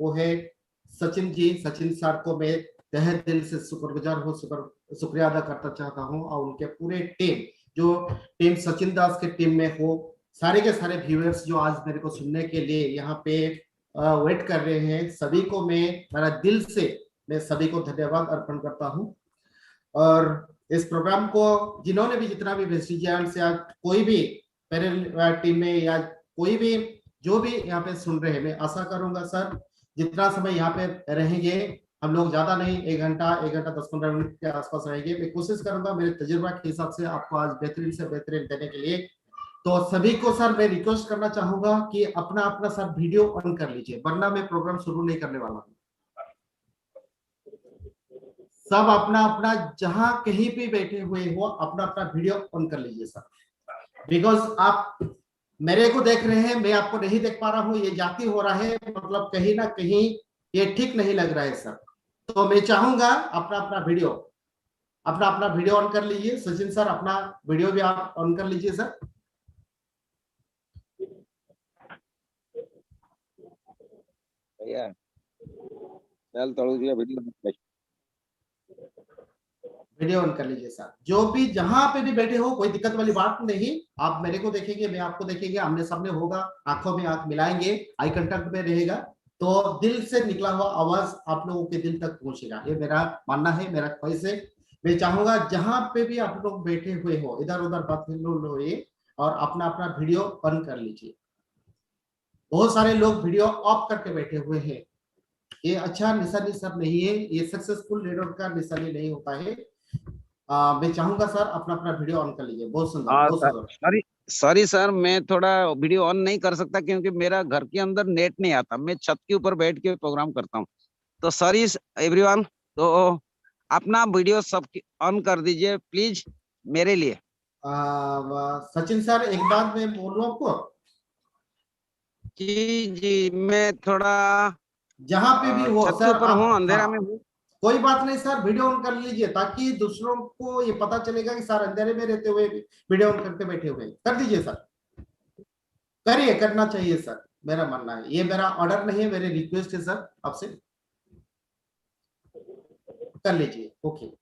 वो है सचिन जी। सचिन सर को मैं तहे दिल से शुक्रगुजार हूँ, शुक्रिया अदा करना चाहता हूँ। और उनके पूरे टीम, जो टीम सचिन दास के टीम में हो, सारे के सारे व्यूअर्स जो आज मेरे को सुनने के लिए यहाँ पे वेट कर रहे हैं, सभी को मैं मेरा दिल से मैं सभी को धन्यवाद अर्पण करता हूँ। और इस प्रोग्राम को जिन्होंने भी, जितना भी वेस्टिजियंस या कोई भी पेरेंट टीम में या कोई भी जो भी यहाँ पे सुन रहे हैं, मैं आशा करूंगा सर जितना समय यहाँ पे रहेंगे, हम लोग ज्यादा नहीं, 1 घंटा 10-15 मिनट के आसपास रहेंगे। मैं कोशिश करूंगा मेरे तजुर्बा के हिसाब से आपको आज बेहतरीन से बेहतरीन देने के लिए। तो सभी को सर मैं रिक्वेस्ट करना चाहूंगा कि अपना अपना सर वीडियो ऑन कर लीजिए, वरना मैं प्रोग्राम शुरू नहीं करने वाला हूँ। सब अपना अपना जहां कहीं पे बैठे हुए हो, अपना अपना वीडियो ऑन कर लीजिए सर। बिकॉज आप मेरे को देख रहे हैं, मैं आपको नहीं देख पा रहा हूँ, ये जाती हो रहा है, मतलब कहीं ना कहीं ये ठीक नहीं लग रहा है सर। तो मैं चाहूंगा अपना अपना वीडियो ऑन कर लीजिए। सचिन सर अपना वीडियो भी आप ऑन कर लीजिए सर। भैया चल तोड़ दिया वीडियो ऑन कर लीजिए सर। जो भी जहां पे भी बैठे हो, कोई दिक्कत वाली बात नहीं, आप मेरे को देखेंगे, मैं आपको देखेंगे, आमने सामने होगा, आंखों में आंख मिलाएंगे, आई कांटेक्ट में रहेगा, तो दिल से निकला हुआ आवाज आप लोगों के दिल तक पहुंचेगा। ये मेरा मानना है, मेरा ख्वाहिश है। मैं चाहूंगा जहां पे भी आप लोग बैठे हुए हो, इधर उधर बात हो, और अपना अपना वीडियो ऑन कर लीजिए। बहुत सारे लोग वीडियो ऑफ करके बैठे हुए हैं, ये अच्छा निशानी सर नहीं है, ये सक्सेसफुल लीडर का निशानी नहीं होता है। मैं चाहूंगा सर अपना अपना वीडियो ऑन कर लीजिए। बहुत सुंदर, बहुत सुंदर। सॉरी सॉरी सर, मैं थोड़ा वीडियो ऑन नहीं कर सकता क्योंकि मेरा घर के अंदर नेट नहीं आता, मैं छत के ऊपर बैठ के प्रोग्राम करता हूँ। तो सॉरी एवरीवन, तो अपना वीडियो सब ऑन कर दीजिए प्लीज मेरे लिए। सचिन सर एक बात मैं बोलूं आपको, जी जी, मैं थोड़ा जहां पे भी हो छत के सर ऊपर हूँ, आप, अंधेरा में हाँ, हूँ। कोई बात नहीं सर, वीडियो ऑन कर लीजिए ताकि दूसरों को ये पता चलेगा कि सर अंधेरे में रहते हुए भी वीडियो ऑन करके बैठे हुए। कर दीजिए सर, करिए, करना चाहिए सर, मेरा मानना है। ये मेरा ऑर्डर नहीं है, मेरी रिक्वेस्ट है सर आपसे, कर लीजिए। ओके।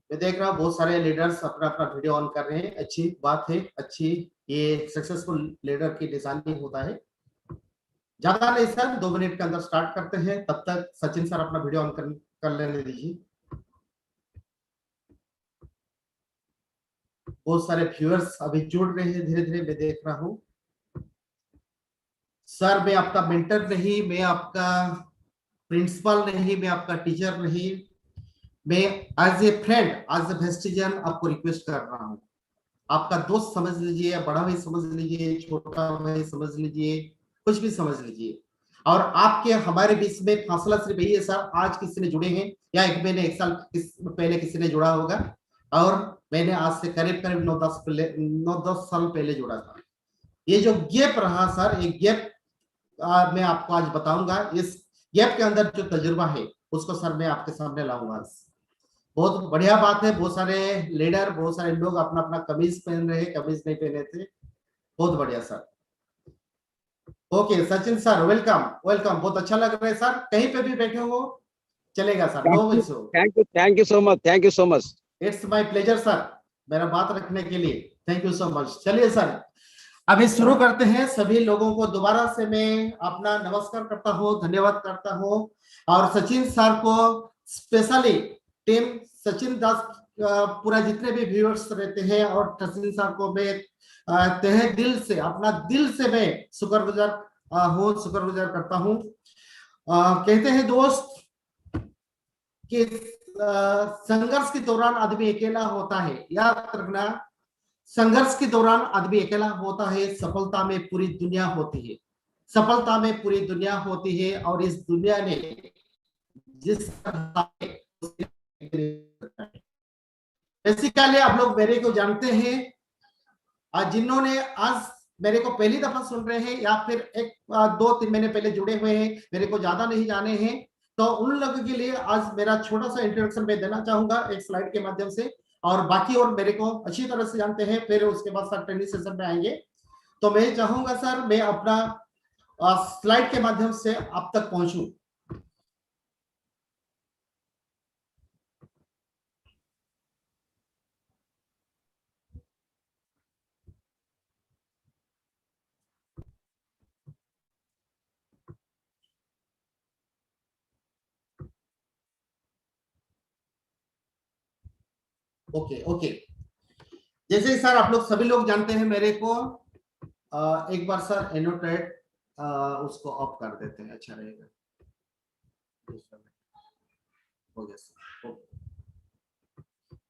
मैं देख रहा हूँ बहुत सारे लीडर्स अपना अपना वीडियो ऑन कर रहे हैं, अच्छी बात है, अच्छी, ये सक्सेसफुल लीडर की निशानी होता है। ज्यादा नहीं सर, 2 मिनट के अंदर स्टार्ट करते हैं, तब तक सचिन सर अपना वीडियो ऑन कर लेने दीजिए। बहुत सारे व्यूअर्स अभी जुड़ रहे हैं, धीरे धीरे मैं देख रहा हूँ। सर मैं आपका मेंटर नहीं, मैं आपका प्रिंसिपल नहीं, मैं आपका टीचर नहीं, मैं as a friend, as a vestigian आपको रिक्वेस्ट कर रहा हूँ। आपका दोस्त समझ लीजिए, या बड़ा भाई समझ लीजिए, छोटा भाई समझ लीजिए, कुछ भी समझ लीजिए। और आपके हमारे बीच में फासला सिर्फ यही है सर, आज किसी ने जुड़े हैं, या 1 महीने 1 साल पहले किसी ने जुड़ा होगा, और मैंने आज से करीब करीब 9-10 साल पहले जुड़ा था। ये जो गैप रहा सर, ये गैप मैं आपको आज बताऊंगा। इस गैप के अंदर जो तजुर्बा है उसको सर मैं आपके सामने लाऊंगा। बहुत बढ़िया बात है, बहुत सारे लीडर, बहुत सारे लोग अपना अपना कमीज पहन रहे हैं, कमीज नहीं पहने थे। बहुत बढ़िया sir. Okay Sachin sir, welcome welcome, बहुत अच्छा लग रहा है सर, कहीं पे भी बैठे हो चलेगा sir, no issue. Thank you so much, thank you so much. It's my pleasure sir, मेरा बात रखने के लिए थैंक यू सो मच। चलिए सर अभी शुरू करते हैं। सभी लोगों को दोबारा से मैं अपना नमस्कार करता हूँ, धन्यवाद करता हूँ। और सचिन सर को स्पेशली, टीम सचिन दास पूरा जितने भी व्यूअर्स रहते हैं, और सचिन सर को मैं तहे दिल से, अपना दिल से मैं शुक्रगुजार करता हूँ। कहते हैं दोस्त कि संघर्ष के दौरान आदमी अकेला होता है, याद रखना, संघर्ष के दौरान आदमी अकेला होता है, सफलता में पूरी दुनिया होती है, सफलता में पूरी दुनिया होती है। और इस दुनिया ने जिस बेसिकली आप लोग मेरे को जानते हैं, जिन्होंने आज मेरे को पहली दफा सुन रहे हैं या फिर 2-3 महीने पहले जुड़े हुए हैं, मेरे को ज्यादा नहीं जाने हैं, तो उन लोगों के लिए आज मेरा छोटा सा इंट्रोडक्शन मैं देना चाहूंगा एक स्लाइड के माध्यम से। और बाकी और मेरे को अच्छी तरह से जानते हैं, फिर उसके बाद सर ट्रेनिंग सेशन में आएंगे। तो मैं चाहूंगा सर मैं अपना स्लाइड के माध्यम से आप तक पहुंचूं। ओके ओके, जैसे सर आप लोग सभी लोग जानते हैं मेरे को, एक बार सर एनोटेट उसको ऑफ कर देते हैं, अच्छा रहेगा। हो गया सर,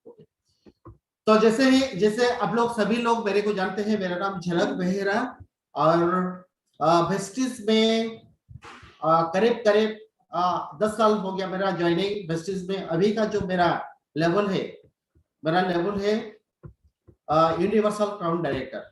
ओके। तो जैसे आप लोग सभी लोग मेरे को जानते हैं, मेरा नाम झलक बेहरा, और वेस्टिज में करीब करीब 10 साल हो गया मेरा ज्वाइनिंग वेस्टिज में। अभी का जो मेरा लेवल है यूनिवर्सल क्राउन डायरेक्टर।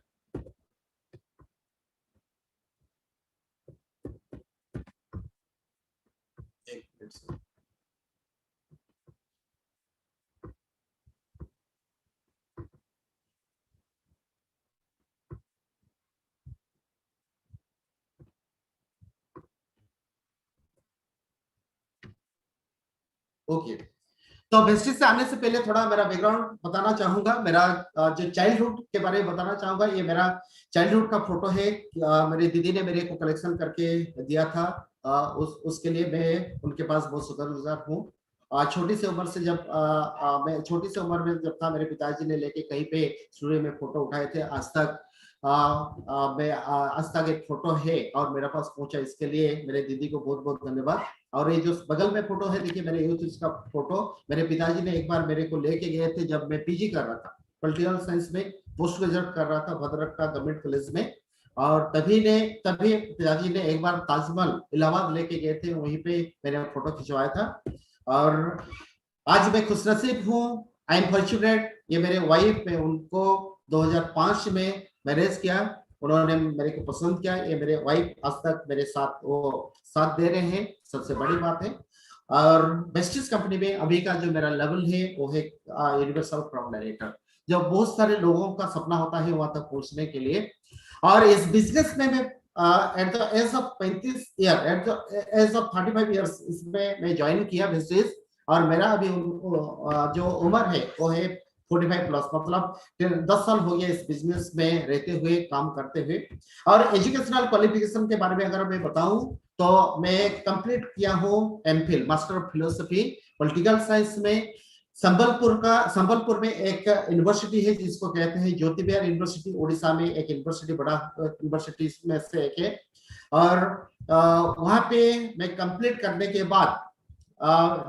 ओके, तो वेस्टिज से आने से पहले थोड़ा मेरा बैकग्राउंड बताना चाहूंगा, मेरा जो चाइल्डहुड के बारे में बताना चाहूंगा। ये मेरा चाइल्डहुड का फोटो है, मेरी दीदी ने मेरे को कलेक्शन करके दिया था। उसके लिए मैं उनके पास बहुत शुक्रगुजार हूँ। छोटी सी उम्र से जब मैं छोटी सी उम्र में जब था, मेरे पिताजी ने लेके कहीं पे स्टूडियो में फोटो उठाए थे। आज तक आज तक एक फोटो है और मेरे पास पहुंचा, इसके लिए मेरे दीदी को बहुत बहुत धन्यवाद। और ये जो बगल में फोटो है, देखिए मेरे यूथ का फोटो, मेरे पिताजी ने एक बार मेरे को लेके गए थे जब मैं पीजी कर रहा था, पॉलिटिकल साइंस में पोस्ट ग्रेजुएट कर रहा था भद्रक का गवर्नमेंट कॉलेज में। और तभी पिताजी ने एक बार ताजमहल इलाहाबाद लेके गए थे, वहीं पे मैंने फोटो खिंचवाया था। और आज मैं खुशनसीब हूँ, आई एम फॉर्चुनेट। ये मेरे वाइफ है, उनको 2005 में मैरिज किया, उन्होंने मेरे को पसंद किया। ये मेरे वाइफ आज तक मेरे साथ वो साथ दे रहे हैं, सबसे बड़ी बात है। और वेस्टिज कंपनी में अभी का जो मेरा लेवल है वो है यूनिवर्सल क्राउन डायरेक्टर, जो बहुत सारे लोगों का सपना होता है वहां तक पहुंचने के लिए। और इस बिजनेस में मैं at the age of 35 year, at the age of 35 years इसमें मैं ज्वाइन किया वेस्टिज। और मेरा अभी जो उम्र है वो है 45 प्लस, मतलब 10 साल हो गया इस बिजनेस में रहते हुए, काम करते हुए। और एजुकेशनल क्वालिफिकेशन के बारे में अगर मैं बताऊं तो मैं कंप्लीट किया हूं MPhil, master of philosophy political science में। संबलपुर में एक यूनिवर्सिटी है जिसको कहते हैं ज्योति बिहार यूनिवर्सिटी, उड़ीसा में एक यूनिवर्सिटी, बड़ा यूनिवर्सिटी में से एक है। और वहां पे मैं कंप्लीट करने के बाद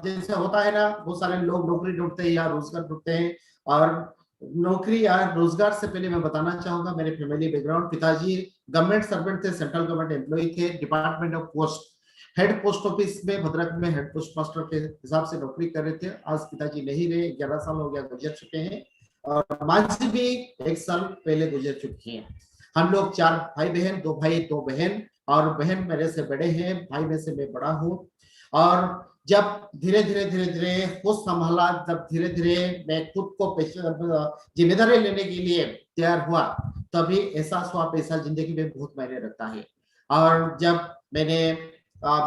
जैसे होता है ना, बहुत सारे लोग नौकरी ढूंढते हैं या रोजगार ढूंढते हैं। और नौकरी या रोजगार से पहले मैं बताना चाहूंगा मेरे फैमिली बैकग्राउंड। पिताजी गवर्नमेंट सर्वेंट थे, सेंट्रल गवर्नमेंट एम्प्लॉय थे, department of post, head post office में भद्रक में हेड पोस्ट मास्टर के हिसाब से नौकरी कर रहे थे। आज पिताजी नहीं रहे, 11 साल हो गया गुजर चुके हैं। और माँ जी भी 1 साल पहले गुजर चुकी हैं। हम लोग 4 भाई बहन, 2 भाई 2 बहन, और बहन मेरे से बड़े हैं, भाई में से मैं बड़ा हूँ। और जब धीरे धीरे होश संभाला, जब धीरे धीरे मैं खुद को जिम्मेदारी लेने के लिए तैयार हुआ, तभी एहसास हुआ पैसा जिंदगी में बहुत मायने रखता है। और जब मैंने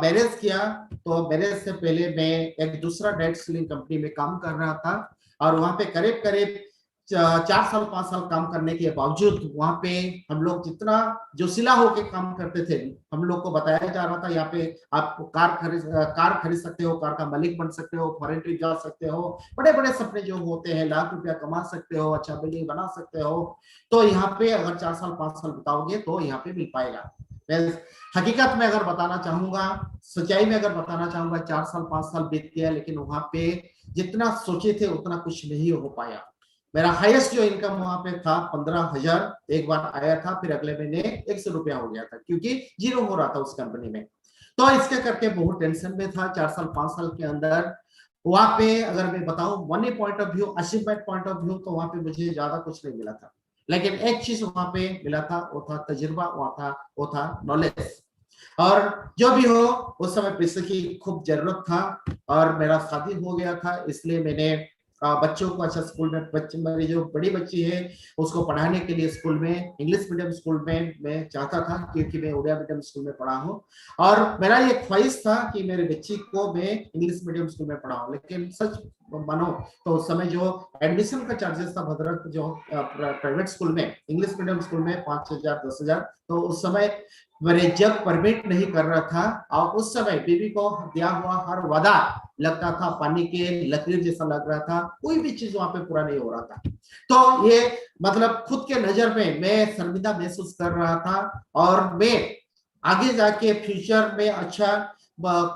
मैरिज किया तो मैरिज से पहले मैं एक दूसरा डायरेक्ट सेलिंग कंपनी में काम कर रहा था। और वहां पे करीब करीब 4 साल 5 साल काम करने के बावजूद वहां पे हम लोग जितना जो सिला होके काम करते थे, हम लोग को बताया जा रहा था यहाँ पे आप कार खरीद सकते हो, कार का मालिक बन सकते हो, फॉरेन ट्रिप जा सकते हो, बड़े बड़े सपने जो होते हैं, लाख रुपया कमा सकते हो, अच्छा बिल्डिंग बना सकते हो। तो यहाँ पे अगर 4 साल 5 साल बिताओगे तो यहाँ पे मिल पाएगा। हकीकत में अगर बताना चाहूंगा, सच्चाई में अगर बताना चाहूंगा, 4 साल 5 साल बीत गया, लेकिन वहां पे जितना सोचे थे उतना कुछ नहीं हो पाया। मेरा हाईएस्ट जो इनकम वहां पे था 15,000 एक बार आया था, फिर अगले महीने 100 रुपया हो गया था, क्योंकि जीरो हो रहा था उस कंपनी में। तो इसके करके बहुत टेंशन में था। 4 साल 5 साल के अंदर वहां पे अगर मैं बताऊं money point of view, achievement point of view, तो वहां पे मुझे ज्यादा कुछ नहीं मिला था, लेकिन एक चीज वहां पे मिला था, वो था तजुर्बा, वो था नॉलेज। और जो भी हो, उस समय पैसे की खूब जरूरत था, और मेरा शादी हो गया था, इसलिए मैंने बच्चों को अच्छा स्कूल में, बच्चे मेरी जो बड़ी बच्ची है उसको पढ़ाने के लिए स्कूल में, इंग्लिश मीडियम स्कूल में मैं चाहता था, क्योंकि मैं उड़िया मीडियम स्कूल में पढ़ा हूँ, और मेरा ये ख्वाहिश था कि मेरी बच्ची को मैं इंग्लिश मीडियम स्कूल में पढ़ाऊं। लेकिन सच मानो तो उस समय जो एडमिशन का चार्जेस था भद्रक जो प्राइवेट स्कूल में, इंग्लिश मीडियम स्कूल में 5,000 10,000, तो उस समय मेरे जब परमिट नहीं कर रहा था, और उस समय बीवी को दिया हुआ हर वादा लगता था पानी के लकीर जैसा लग रहा था, कोई भी चीज वहां पे पूरा नहीं हो रहा था। तो ये मतलब खुद के नजर में मैं शर्मिंदा महसूस कर रहा था, और मैं आगे जाके फ्यूचर में अच्छा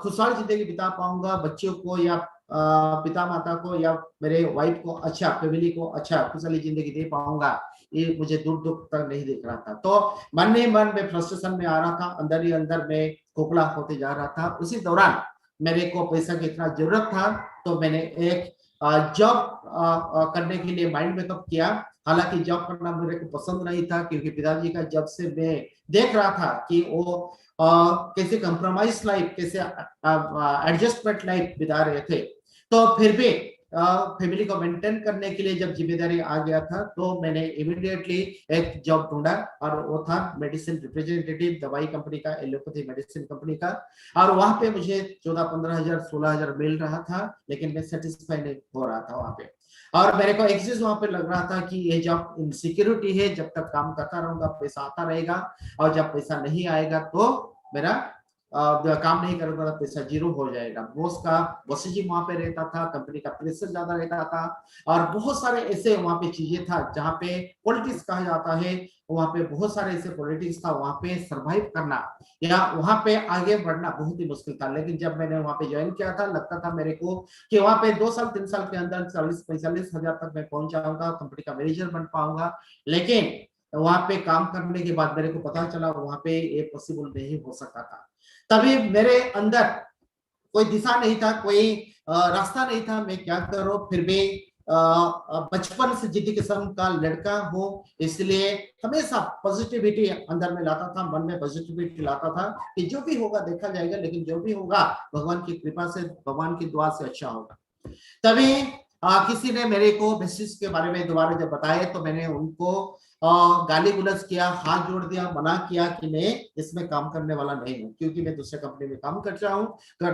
खुशहाल जिंदगी बिता पाऊंगा, बच्चों को या पिता माता को या मेरे वाइफ को अच्छा, फैमिली को अच्छा खुशहाली जिंदगी दे पाऊंगा, ये मुझे दूर दूर तक नहीं दिख रहा था। तो मन ही मन में फ्रस्ट्रेशन में आ रहा था, अंदर ही अंदर में खोखला होते जा रहा था। उसी दौरान मेरे को पैसा की इतना जरूरत था, तो मैंने एक जॉब करने के लिए माइंड मेकअप किया। हालांकि जॉब करना मेरे को पसंद नहीं था, क्योंकि पिताजी का जब से मैं देख रहा था कि वो कैसे कंप्रोमाइज लाइफ, कैसे एडजस्टमेंट लाइफ बिता रहे थे, तो फिर भी फैमिली को मेंटेन करने के लिए जब जिम्मेदारी आ गया था, तो मैंने इमीडिएटली एक जॉब ढूंढा, और वो था मेडिसिन रिप्रेजेंटेटिव, दवाई कंपनी का, एलोपैथी मेडिसिन कंपनी का। और वहां पे मुझे 14-15,000 16,000 मिल रहा था, लेकिन मैं सेटिस्फाई नहीं हो रहा था वहां पे। और मेरे को एक चीज वहां पे लग रहा था कि ये जॉब इनसिक्योरिटी है, जब तक काम करता रहूंगा पैसा आता रहेगा, और जब पैसा नहीं आएगा तो मेरा काम नहीं करूंगा तो पैसा जीरो हो जाएगा। बॉस का बॉसिज्म वहां पे रहता था, कंपनी का प्रेशर ज्यादा रहता था, और बहुत सारे ऐसे वहां पे चीजें था जहाँ पे पॉलिटिक्स कहा जाता है, वहां पे बहुत सारे ऐसे पॉलिटिक्स था, वहां पे सरवाइव करना या वहां पे आगे बढ़ना बहुत ही मुश्किल था। लेकिन जब मैंने वहां पे ज्वाइन किया था, लगता था मेरे को कि वहां पे 2 साल 3 साल के अंदर 40-45 हजार तक मैं पहुंच जाऊंगा, कंपनी का मैनेजर बन पाऊंगा। लेकिन वहां पे काम करने के बाद मेरे को पता चला वहां पे ये पॉसिबल नहीं हो सकता था। तभी मेरे अंदर कोई दिशा नहीं था, कोई रास्ता नहीं था, मैं क्या करूं। फिर भी बचपन से जिद्दी किस्म का लड़का हूं, इसलिए हमेशा पॉजिटिविटी अंदर में लाता था, मन में पॉजिटिविटी लाता था कि जो भी होगा देखा जाएगा, लेकिन जो भी होगा भगवान की कृपा से, भगवान की दुआ से अच्छा होगा। तभी किसी ने मेरे को बिजनेस के बारे में दोबारा जब बताए, तो मैंने उनको गाली गुलज किया, हाथ जोड़ दिया, मना किया कि मैं इसमें काम करने वाला नहीं हूँ, क्योंकि मैं दूसरे कंपनी में काम कर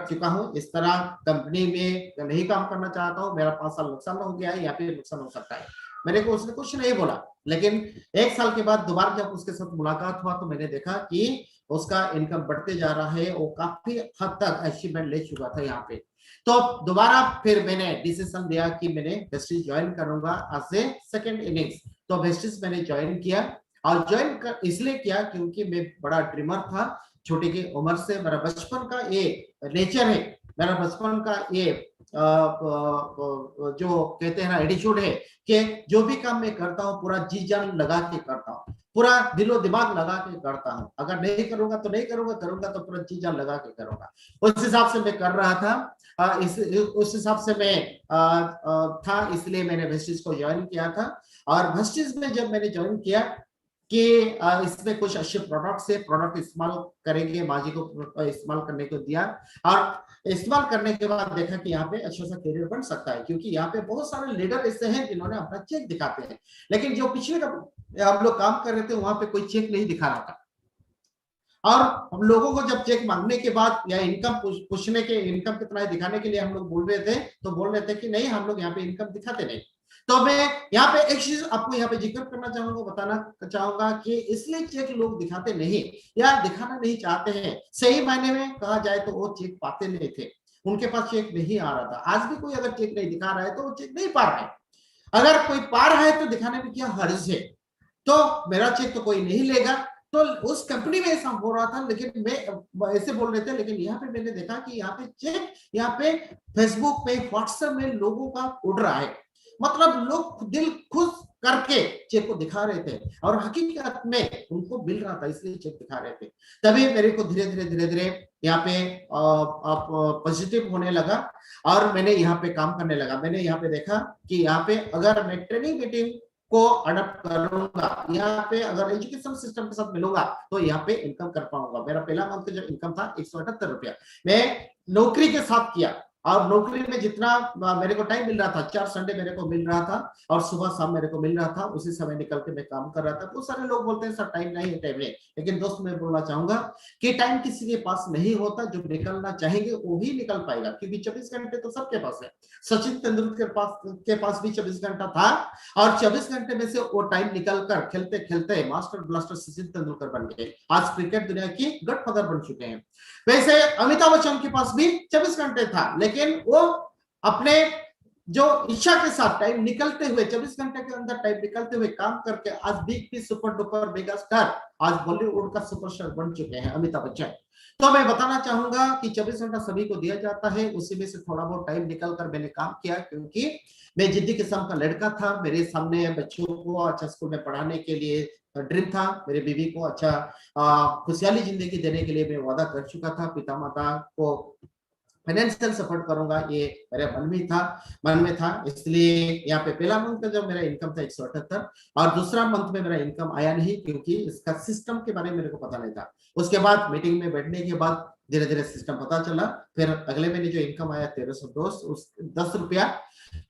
चुका हूँ, इस तरह कंपनी में नहीं काम करना चाहता हूँ, मेरा 5 साल नुकसान हो गया है या फिर नुकसान हो सकता है। मेरे को उसने कुछ नहीं बोला, लेकिन 1 साल के बाद दोबारा जब उसके साथ मुलाकात हुआ, तो मैंने देखा कि उसका इनकम बढ़ते जा रहा है, वो काफी हद तक अचीवमेंट ले चुका था यहाँ पे। तो दोबारा फिर मैंने डिसीजन लिया कि मैंने वेस्टिज ज्वाइन करूंगा एज ए सेकंड इनिंग्स। तो वेस्टिज मैंने ज्वाइन किया, और ज्वाइन इसलिए किया क्योंकि मैं बड़ा ड्रीमर था, छोटी की उम्र से मेरा बचपन का ये नेचर है, मेरा बचपन का ये जो कहते हैं ना एटीट्यूड है, कि जो भी काम मैं करता हूँ पूरा जी जान लगा के करता हूँ, पूरा दिलो दिमाग लगा के करता हूँ, अगर नहीं करूंगा तो नहीं करूंगा, करूंगा तो पूरा जी जान लगा के करूंगा। उस हिसाब से मैं कर रहा था, उस हिसाब से मैं था, इसलिए मैंने वेस्टिज को ज्वाइन किया था। और वेस्टिज में जब मैंने ज्वाइन किया कि इसमें कुछ अच्छे प्रोडक्ट से प्रोडक्ट इस्तेमाल करेंगे, माजी को इस्तेमाल करने को दिया, और इस्तेमाल करने के बाद देखा कि यहाँ पे अच्छा सा करियर बन सकता है, क्योंकि यहाँ पे बहुत सारे लीडर ऐसे हैं जिन्होंने अपना चेक दिखाते हैं, लेकिन जो पिछले का हम लोग काम कर रहे थे वहां पे कोई चेक नहीं दिखा रहा था। और हम लोगों को जब चेक मांगने के बाद या इनकम पूछने के, इनकम कितना है दिखाने के लिए हम लोग बोल रहे थे, तो बोल रहे थे कि नहीं हम लोग यहाँ पे इनकम दिखाते नहीं। तो मैं यहाँ पे एक चीज आपको यहाँ पे जिक्र करना चाहूंगा, बताना चाहूंगा कि इसलिए चेक लोग दिखाते नहीं या दिखाना नहीं चाहते हैं, सही मायने में कहा जाए तो वो चेक पाते नहीं थे, उनके पास चेक नहीं आ रहा था। आज भी कोई अगर चेक नहीं दिखा रहा है तो वो चेक नहीं पा रहा है, अगर कोई पा रहा है तो दिखाने में क्या हर्ज है। तो मेरा चेक तो कोई नहीं लेगा, तो उस कंपनी में ऐसा हो रहा था, लेकिन मैं ऐसे बोल रहे थे, लेकिन यहाँ पे मैंने देखा कि यहाँ पे चेक, यहाँ पे फेसबुक पे व्हाट्सएप में लोगों का उड़ रहा है, मतलब लोग दिल खुश करके चेक को दिखा रहे थे और हकीकत में उनको मिल रहा था, इसलिए चेक दिखा रहे थे। तभी मेरे को धीरे धीरे यहाँ पे पॉजिटिव होने लगा और मैंने यहाँ पे काम करने लगा। मैंने यहाँ पे देखा कि यहाँ पे अगर मैं ट्रेनिंग मीटिंग को अडॉप्ट करूंगा, यहाँ पे अगर एजुकेशन सिस्टम के साथ मिलूंगा तो यहाँ पे इनकम कर पाऊंगा। मेरा पहला मंथ का जो इनकम था 178 रुपया मैं नौकरी के साथ किया और नौकरी में जितना मेरे को टाइम मिल रहा था, 4 संडे मेरे को मिल रहा था और सुबह शाम मेरे को मिल रहा था, उसी समय निकल के मैं काम कर रहा था। बहुत सारे लोग बोलते हैं सर टाइम नहीं है, टाइम नहीं, लेकिन दोस्त मैं बोलना चाहूंगा कि टाइम किसी के पास नहीं होता, जो निकलना चाहेंगे वो ही निकल पाएगा, क्योंकि 24 घंटे तो सबके पास है। सचिन तेंदुलकर के पास भी 24 घंटा था और 24 घंटे में से वो टाइम निकल कर खेलते खेलते मास्टर ब्लास्टर सचिन तेंदुलकर बन गए, आज क्रिकेट दुनिया की गॉडफादर बन चुके हैं। वैसे अमिताभ बच्चन के पास भी 24 घंटे था, लेकिन वो अपने जो इच्छा के साथ टाइम निकलते हुए 24 घंटे के अंदर टाइम निकलते हुए काम करके आज big be super duper mega star, आज बॉलीवुड का सुपरस्टार बन चुके हैं अमिताभ बच्चन। तो मैं बताना चाहूंगा कि 24 घंटा सभी को दिया जाता है, उसी में से थोड़ा बहुत टाइम निकल कर मैंने काम किया, क्योंकि मैं जिद्दी किस्म का लड़का था। मेरे सामने बच्चों को अच्छा स्कूल में पढ़ाने के लिए ड्रीम था, मेरे बीवी को अच्छा खुशहाली जिंदगी देने के लिए मैं वादा कर चुका था, पिता माता को फाइनेंशियल सपोर्ट करूंगा, ये मेरे मन में था। इसलिए यहाँ पे पहला मंथ का जो मेरा इनकम था 178 और दूसरा मंथ में मेरा इनकम आया नहीं, क्योंकि इसका सिस्टम के बारे में मेरे को पता नहीं था। उसके बाद मीटिंग में बैठने के बाद धीरे धीरे सिस्टम पता चला। फिर अगले महीने जो इनकम आया 1310 रुपया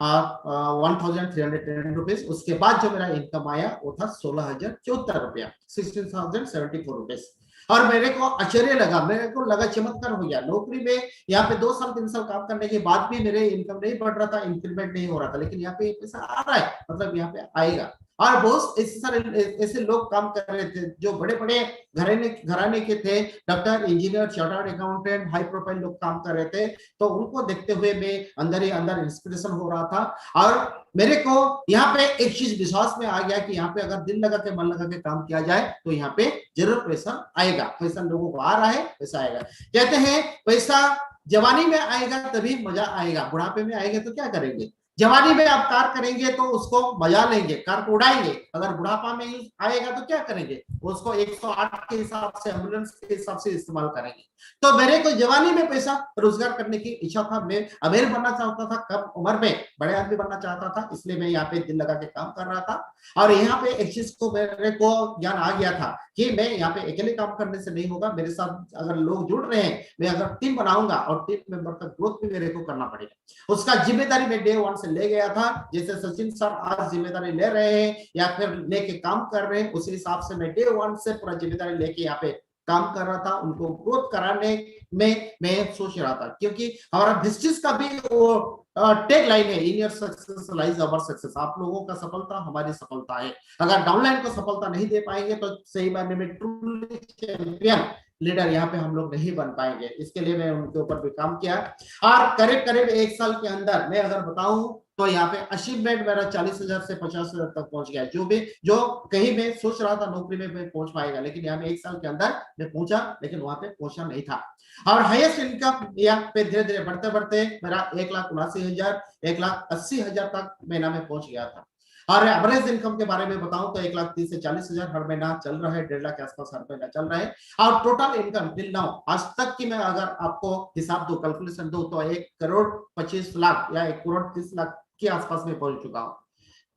1310 रुपीज। उसके बाद जो मेरा इनकम आया वो था 16,074 रुपया 16,074 रुपीज। और मेरे को आश्चर्य लगा, मेरे को लगा चमत्कार हो गया। नौकरी में यहाँ पे 2 साल 3 साल काम करने के बाद भी मेरे इनकम नहीं बढ़ रहा था, इंक्रीमेंट नहीं हो रहा था, लेकिन यहाँ पे पैसा आ रहा है, मतलब यहाँ पे आएगा। और बहुत ऐसे सारे ऐसे लोग काम कर रहे थे जो बड़े बड़े घराने के थे, doctor, engineer, chartered accountant, high profile लोग काम कर रहे थे। तो उनको देखते हुए मैं अंदर ही अंदर इंस्पिरेशन हो रहा था और मेरे को यहाँ पे एक चीज विश्वास में आ गया कि यहाँ पे अगर दिल लगा के मन लगा के काम किया जाए तो यहाँ पे जरूर पैसा आएगा। पैसा लोगों को आ रहा है, पैसा आएगा। कहते हैं पैसा जवानी में आएगा तभी मजा आएगा, बुढ़ापे में आएगा तो क्या करेंगे। जवानी में आप कार करेंगे तो उसको मजा लेंगे, कार को उड़ाएंगे। अगर बुढ़ापा में आएगा तो क्या करेंगे, उसको 108 के हिसाब से, एम्बुलेंस के हिसाब से इस्तेमाल करेंगे। तो मेरे को जवानी में पैसा रोजगार करने की इच्छा था, मैं अमीर बनना चाहता था, कम उम्र में बड़े आदमी बनना चाहता था, इसलिए मैं यहाँ पे दिल लगा के काम कर रहा था। और यहाँ पे एक चीज को मेरे को ज्ञान आ गया था कि मैं यहाँ पे अकेले काम करने से नहीं होगा, मेरे साथ अगर लोग जुड़ रहे हैं, मैं अगर टीम बनाऊंगा और टीम मेंबर का ग्रोथ भी मेरे को करना पड़ेगा। उसका जिम्मेदारी मैं डे 1 से ले गया था। जैसे सचिन सर आज जिम्मेदारी ले रहे हैं या फिर लेके काम कर रहे हैं, उसी हिसाब से मैं डे 1 से पूरा जिम्मेदारी लेके यहाँ पे काम कर रहा था। उनको ग्रोथ कराने में मैं सोच रहा था, क्योंकि हमारा बिजनेस का भी वो टैग लाइन है, in your success lies our success. आप लोगों का सफलता हमारी सफलता है। अगर डाउनलाइन को सफलता नहीं दे पाएंगे तो सही मायने में ट्रूली चैंपियन लीडर यहाँ पे हम लोग नहीं बन पाएंगे। इसके लिए मैं उनके ऊपर भी काम किया और करीब करीब 1 साल के अंदर मैं अगर बताऊं तो यहाँ पे अचीवमेंट मेरा 40,000 से 50,000 तक पहुंच गया। जो कहीं मैं सोच रहा था नौकरी में मैं पहुंच पाएगा, लेकिन यहाँ पे 1 साल के अंदर मैं पहुंचा, लेकिन वहां पे पहुंचा नहीं था। और हाईएस्ट इनकम यहाँ पे धीरे धीरे बढ़ते बढ़ते मेरा 1,79,000 1,80,000 तक महीना में पहुंच गया था। और एवरेज इनकम के बारे में बताऊं तो 1,30,000 से 40,000 हर महीना चल रहा है, 1.5 लाख के आसपास हर महीना चल रहा है। और टोटल इनकम टिल नाउ आज तक की मैं अगर आपको हिसाब दो, कैलकुलेशन दो, तो 1,25,00,000 या 1,30,00,000 के आसपास में पहुंच चुका हूं।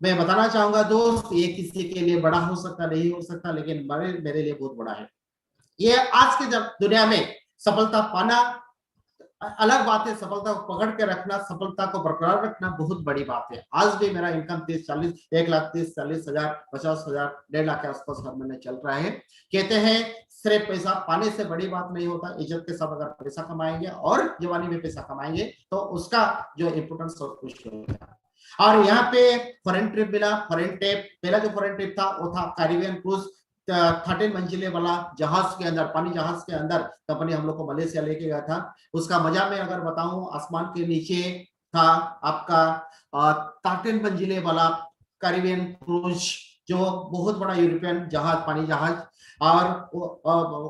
मैं बताना चाहूंगा दोस्त, ये किसी के लिए बड़ा हो सकता, नहीं हो सकता, लेकिन मेरे लिए बहुत बड़ा है। ये आज के जब दुनिया में सफलता पाना अलग बात है, सफलता को पकड़ के रखना, सफलता को बरकरार रखना बहुत बड़ी बात है। आज भी मेरा इनकम 30-40 1,30,40,000 50,000 1.5 लाख के आसपास हर महीने चल रहा है। कहते हैं सिर्फ पैसा पाने से बड़ी बात नहीं होता, इज्जत के साथ अगर पैसा कमाएंगे और जवानी में पैसा कमाएंगे तो उसका जो इम्पोर्टेंस सब कुछ होगा। और यहाँ पे फॉरेन ट्रिप मिला। फॉरेन ट्रिप, पहला जो फॉरेन ट्रिप था वो था कैरिबियन क्रूज, 13 मंजिले वाला जहाज के अंदर, पानी जहाज के अंदर कंपनी हम लोग को मलेशिया लेके गया था। उसका मजा मैं अगर बताऊं, आसमान के नीचे था आपका 13 मंजिले वाला कैरिबियन क्रूज जो बहुत बड़ा यूरोपियन जहाज, पानी जहाज, और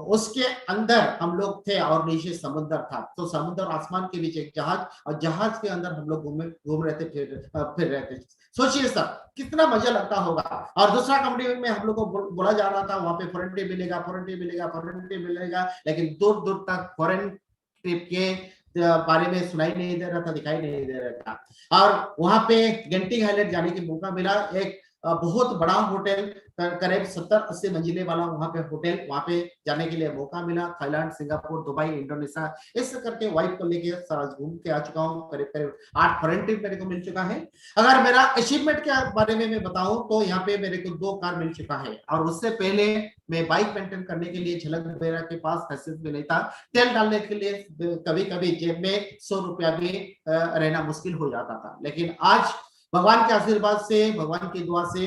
उसके अंदर हम लोग थे और नीचे समुद्र था। तो समुद्र और आसमान के बीच एक जहाज, और जहाज के अंदर हम लोग घूम रहे थे, फिर रहे थे। सोचिए सर कितना मजा लगता होगा। और दूसरा कंपनी में हम लोग को बोला जा रहा था वहां पे फॉरेन ट्रिप मिलेगा, फॉरेन ट्रिप मिलेगा, फॉरेन ट्रिप मिलेगा, लेकिन दूर दूर तक फॉरेन ट्रिप के बारे में सुनाई नहीं दे रहा था, दिखाई नहीं दे रहा था। और वहां पे गेंटिंग आइलैंड जाने की मौका मिला। एक बहुत बड़ा होटल, करीब 70-80 मंजिले वाला वहां पे होटल, वहां पे जाने के लिए मौका मिला। थाईलैंड, सिंगापुर, दुबई, इंडोनेशिया, इस करके वाइफ को लेके सारा घूम के आ चुका हूँ। करीब करीब 8 फॉरेन ट्रिप मेरे को मिल चुका है। अगर मेरा अचीवमेंट के बारे में मैं बताऊं तो यहाँ पे मेरे को 2 कार मिल चुका है। और उससे पहले मैं बाइक मेंटेन करने के लिए झलक मेरा के पास हैसियत भी नहीं था। तेल डालने के लिए कभी कभी जेब में 100 रुपया भी रहना मुश्किल हो जाता था। लेकिन आज भगवान के आशीर्वाद से, भगवान की दुआ से,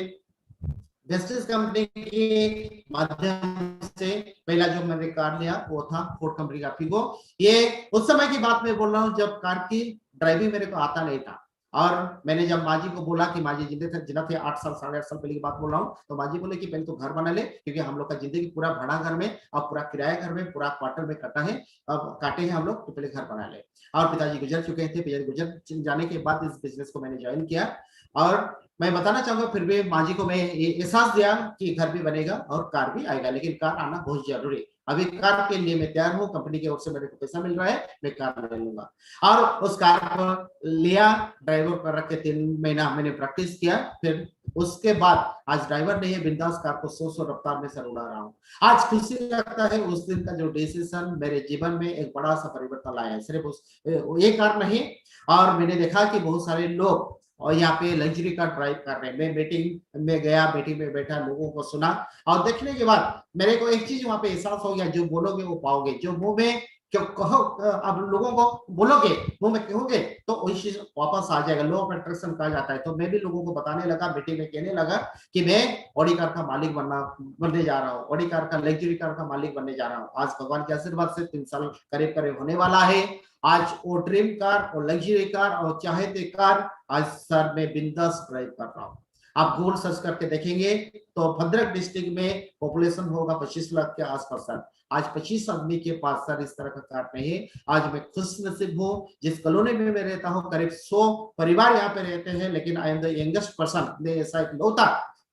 वेस्टेज कंपनी के माध्यम से पहला जो मैंने कार लिया वो था फोर्ड कंपनी का फिगो। ये उस समय की बात मैं बोल रहा हूँ जब कार की ड्राइविंग मेरे को आता नहीं था। और मैंने जब माँ जी को बोला कि माँ जी जिंदा थे 8 साल 8.5 साल पहले की बात बोल रहा हूँ, तो माँ जी बोले कि पहले तो घर बना ले, क्योंकि हम लोग का जिंदगी पूरा भाड़ा घर में और पूरा किराया घर में, पूरा क्वार्टर में कटा है, अब काटे हैं हम लोग, तो पहले घर बना ले। और पिताजी गुजर चुके थे। पिताजी गुजर जाने के बाद इस बिजनेस को मैंने ज्वाइन किया। और मैं बताना चाहूंगा फिर भी माँ जी को मैं ये एहसास दिया कि घर भी बनेगा और कार भी आएगा, लेकिन कार आना बहुत जरूरी। अभी कार के लिए मैं तैयार हूँ, कंपनी की ओर से मेरे को पैसा मिल रहा है, मैं कार ले लूंगा। और उस कार को लिया, ड्राइवर पर रख के 3 महीना मैंने प्रैक्टिस किया। फिर उसके बाद आज ड्राइवर नहीं है, बिंदास कार को 100 रफ्तार में सर उड़ा रहा हूँ। आज खुशी लगता है उस दिन का जो डिसीजन मेरे जीवन में एक बड़ा सा परिवर्तन लाया है। सिर्फ उस ये कार नहीं, और मैंने देखा कि बहुत सारे लोग और यहाँ पे लग्जरी कार ड्राइव कर रहे हैं। मैं मीटिंग में गया, मीटिंग में बैठा, लोगों को सुना, और देखने के बाद मेरे को एक चीज वहां पे एहसास हो गया, जो बोलोगे वो पाओगे। जो मुंह में क्यों कहो, अब लोगों को बोलोगे, मुंह में कहोगे, तो वही चीज वापस आ जाएगा। लॉ ऑफ अट्रैक्शन कहा जाता है। तो मैं भी लोगों को बताने लगा, मीटिंग में कहने लगा कि मैं ऑडी कार का मालिक बनने जा रहा हूँ, ऑडी कार का, लग्जरी कार का मालिक बनने जा रहा हूँ। आज भगवान के आशीर्वाद से 3 साल करीब करीब होने वाला है। आज वो ड्रीम कार और लग्जरी कार और चाहते कार आज सर मैं बिंदास ड्राइव कर रहा हूँ। आप गूगल सर्च करके देखेंगे तो भद्रक डिस्ट्रिक्ट में पॉपुलेशन होगा 25 लाख के आसपास सर। आज 25 आदमी के पास सर इस तरह का कार नहीं है। आज मैं खुश नसीब हूँ। जिस कॉलोनी में मैं रहता हूँ करीब 100 परिवार यहाँ पे रहते हैं, लेकिन I am the youngest person. मैं ऐसा एक लौता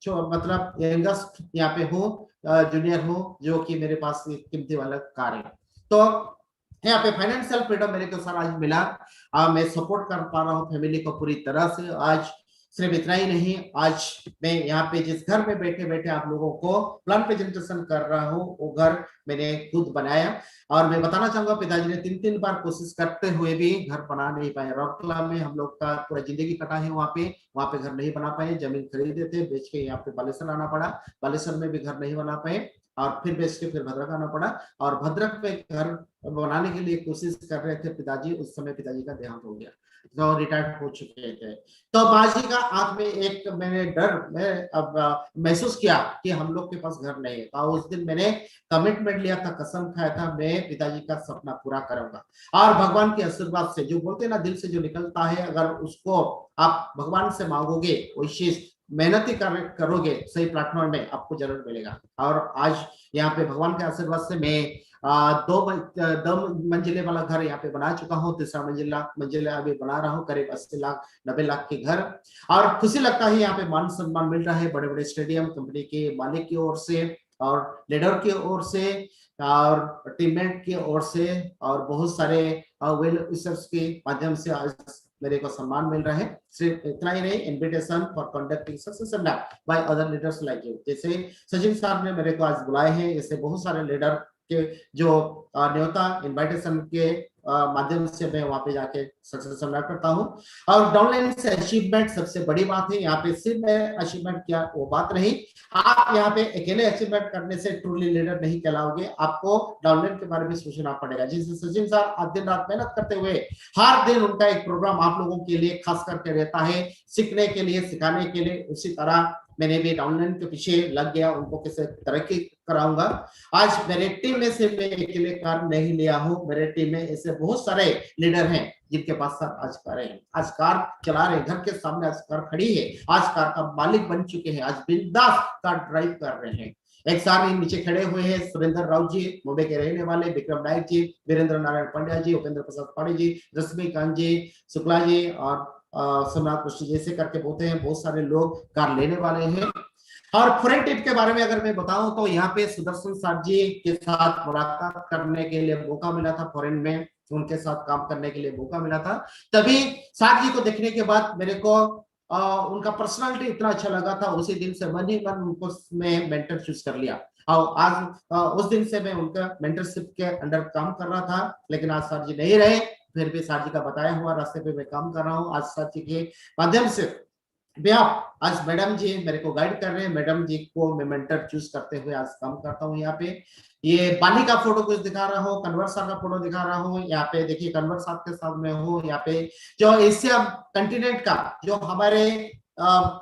मतलब यंगेस्ट यहाँ पे हूँ, जूनियर हूँ, जो कि मेरे पास कीमती वाला कार है। तो यहाँ पे फाइनेंशियल फ्रीडम मेरे को सर आज मिला। मैं सपोर्ट कर पा रहा हूँ फैमिली को पूरी तरह से। आज सिर्फ इतना ही नहीं, आज मैं यहाँ पे जिस घर में बैठे बैठे आप लोगों को प्लान प्रेजेंटेशन कर रहा हूँ, वो घर मैंने खुद बनाया। और मैं बताना चाहूंगा पिताजी ने 3 बार कोशिश करते हुए भी घर बना नहीं पाए। रौरकला में हम लोग का पूरा जिंदगी कटा है, वहां पे घर नहीं बना पाए। जमीन खरीदे थे, बेच के यहाँ पे बालेश्वर आना पड़ा। बालेश्वर में भी घर नहीं बना पाए, और फिर बेच के फिर भद्रक आना पड़ा। और भद्रक में घर बनाने के लिए कोशिश कर रहे थे पिताजी। उस समय पिताजी का देहांत हो गया, जो रिटायर्ड हो चुके थे। तो बाजी का आंख में एक मैंने डर मैं अब महसूस किया कि हम लोग के पास घर नहीं है। तो उस दिन मैंने कमिटमेंट लिया था, कसम खाया था, मैं पिताजी का सपना पूरा करूंगा। और भगवान के आशीर्वाद से, जो बोलते हैं ना दिल से जो निकलता है, अगर उसको आप भगवान से मांगोगे, वही चीज मेहनती करोगे सही प्लेटफॉर्म में, आपको जरूर मिलेगा। और आज यहाँ पे भगवान के आशीर्वाद से मैं 2 मंजिले वाला घर यहाँ पे बना चुका हूँ। 3रा मंजिला अभी बना रहा हूँ, करीब 80 लाख 90 लाख के घर। और खुशी लगता है, यहाँ पे मान सम्मान मिल रहा है बड़े बड़े स्टेडियम कंपनी के मालिक की ओर से, और लीडर की ओर से, और टीममेट की ओर से, और बहुत सारे वेल विशर्स के माध्यम से आज मेरे को सम्मान मिल रहा है। सिर्फ इतना ही नहीं, invitation for conducting success seminar by other leaders like you. जैसे सचिन साहब ने मेरे को आज बुलाए हैं, ऐसे बहुत सारे लीडर के जो न्योता इनविटेशन के माध्यम से मैं वहां पे जाके सक्सेस सेमिनार करता हूँ। और डाउनलाइन से अचीवमेंट सबसे बड़ी बात है। यहाँ पे सिर्फ मैं अचीवमेंट किया वो बात नहीं, आप यहाँ पे अकेले अचीवमेंट करने से ट्रूली लीडर नहीं कहलाओगे। आपको डाउनलाइन के बारे में सोचना पड़ेगा। जिससे सचिन साहब आज दिन रात मेहनत करते हुए, हर दिन उनका एक प्रोग्राम आप लोगों के लिए खास करके रहता है, सीखने के लिए, सिखाने के लिए। उसी तरह मैंने भी ऑनलाइन के पीछे लग गया, उनको कैसे तरक्की कराऊंगा। आज मेरे टीम में से मैं अकेले कार नहीं लिया हूँ, मेरे टीम में ऐसे बहुत सारे लीडर हैं जिनके पास सर आज कारें हैं, आज कार चला रहे हैं, घर के सामने आज कार खड़ी है, आज कार का मालिक बन चुके हैं, आज बिंदास कार ड्राइव कर रहे हैं। एक साथ नीचे खड़े हुए हैं सुरेंद्र राव जी, मुंबई के रहने वाले, विक्रम नायक जी, वीरेंद्र नारायण पांड्या जी, उपेंद्र प्रसाद पांडे जी, रश्मिकांत जी, शुक्ला जी और सोमनाथ कृष्ण जैसे करके बोलते हैं, बहुत सारे लोग कार लेने वाले हैं। और फॉरेन ट्रिप के बारे में अगर मैं बताऊं तो यहाँ पे सुदर्शन सर जी के साथ मुलाकात करने के लिए मौका मिला था, फॉरेन में उनके साथ काम करने के लिए मौका मिला था। तभी सर जी को देखने के बाद मेरे को उनका पर्सनालिटी इतना अच्छा लगा था, उसी दिन से मन ही मन उनको मैं मेंटर चूज कर लिया। और आज उस दिन से मैं उनका मेंटरशिप के अंडर काम कर रहा था, लेकिन आज सर जी नहीं रहे, फिर भी सर जी का बताया हुआ रास्ते पे मैं काम कर रहा हूँ। आज सर जी के माध्यम से आज मैडम जी मेरे को गाइड कर रहे हैं, मैडम जी को मैं मेंटर चूज करते हुए आज काम करता हूँ। यहाँ पे ये बाली का फोटो कुछ दिखा रहा हूँ, कन्वर साहब का फोटो दिखा रहा हूँ, यहाँ पे देखिए कन्वर साहब के साथ में हूँ। यहाँ पे जो एशिया कंटिनेंट का जो हमारे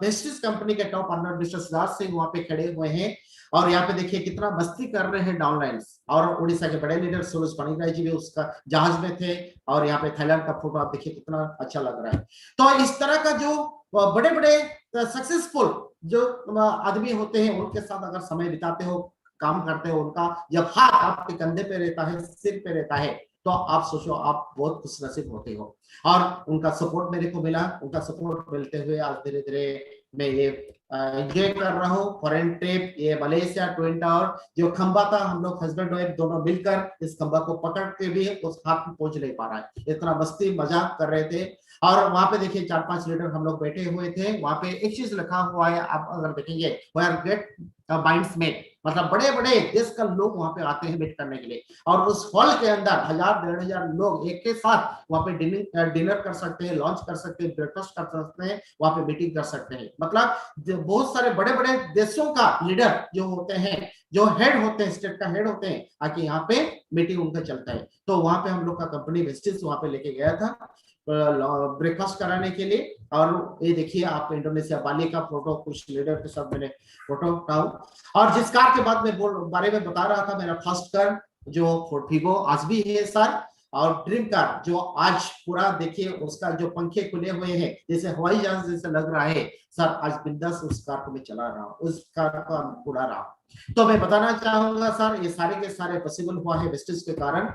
वेस्टिज कंपनी के top owner Mister Siddharth Singh वहां पे खड़े हुए हैं, और यहाँ पे देखिए कितना मस्ती कर रहे हैं डाउनलाइंस। और उड़ीसा के बड़े लीडर सूरज पाणिग्राही जी भी उसका जहाज में थे, और यहाँ पे थाईलैंड का फोटो आप देखिए कितना अच्छा लग रहा है। तो इस तरह का जो बड़े बड़े सक्सेसफुल जो आदमी होते हैं उनके साथ अगर समय बिताते हो, काम करते हो, उनका जब हाथ आपके कंधे पे रहता है, सिर पे रहता है, तो आप सोचो आप बहुत खुशनसीब होते हो। और उनका सपोर्ट मेरे को मिला, उनका सपोर्ट मिलते हुए आज धीरे धीरे मैं ये एंजॉय कर रहा हूँ फॉरेन ट्रिप, ये मलेशिया ट्विन टावर जो खंबा था, हम लोग हस्बैंड वाइफ दोनों मिलकर इस खंबा को पकड़ के भी उस हाथ में पहुंच नहीं पा रहा है, इतना मस्ती मजाक कर रहे थे। और वहां पे देखिए 4-5 लीडर हम लोग बैठे हुए थे, वहां पे एक चीज लिखा हुआ है, आप अगर देखेंगे ग्रेट माइंड्स मेट, मतलब बड़े बड़े देश का लोग वहां पे आते हैं मीट करने के लिए, और उस हॉल के अंदर 1000-1500 लोग एक के साथ वहां पे डिनर कर सकते हैं, लंच कर सकते हैं, ब्रेकफास्ट कर सकते हैं, वहां पे मीटिंग कर सकते हैं। मतलब बहुत सारे बड़े बड़े देशों का लीडर जो होते हैं, जो हेड होते हैं, स्टेट का हेड होते हैं, आके यहाँ पे मीटिंग उनका चलता है। तो वहां पे हम लोग का कंपनी वेस्टिज वहां पे लेके गया था ब्रेकफास्ट कराने के लिए। और ये देखिए आप इंडोनेशिया बाली का फोटो, कुछ लीडर के साथ मैंने फोटो उठाऊं। और जिस कार के बाद में बारे में बता रहा था, मेरा फर्स्ट कार जो फोर्ड फिगो आज भी है सर, और ड्रीम कार जो आज पूरा देखिए उसका जो पंखे खुले हुए हैं जैसे हवाई जहाज जैसे लग रहा है सर, आज बिंदास उस कार को मैं चला रहा हूँ, उस कार को उड़ा रहा हूँ। तो मैं बताना चाहूंगा सर, ये सारे के सारे पॉसिबल हुआ है वेस्टिज के कारण।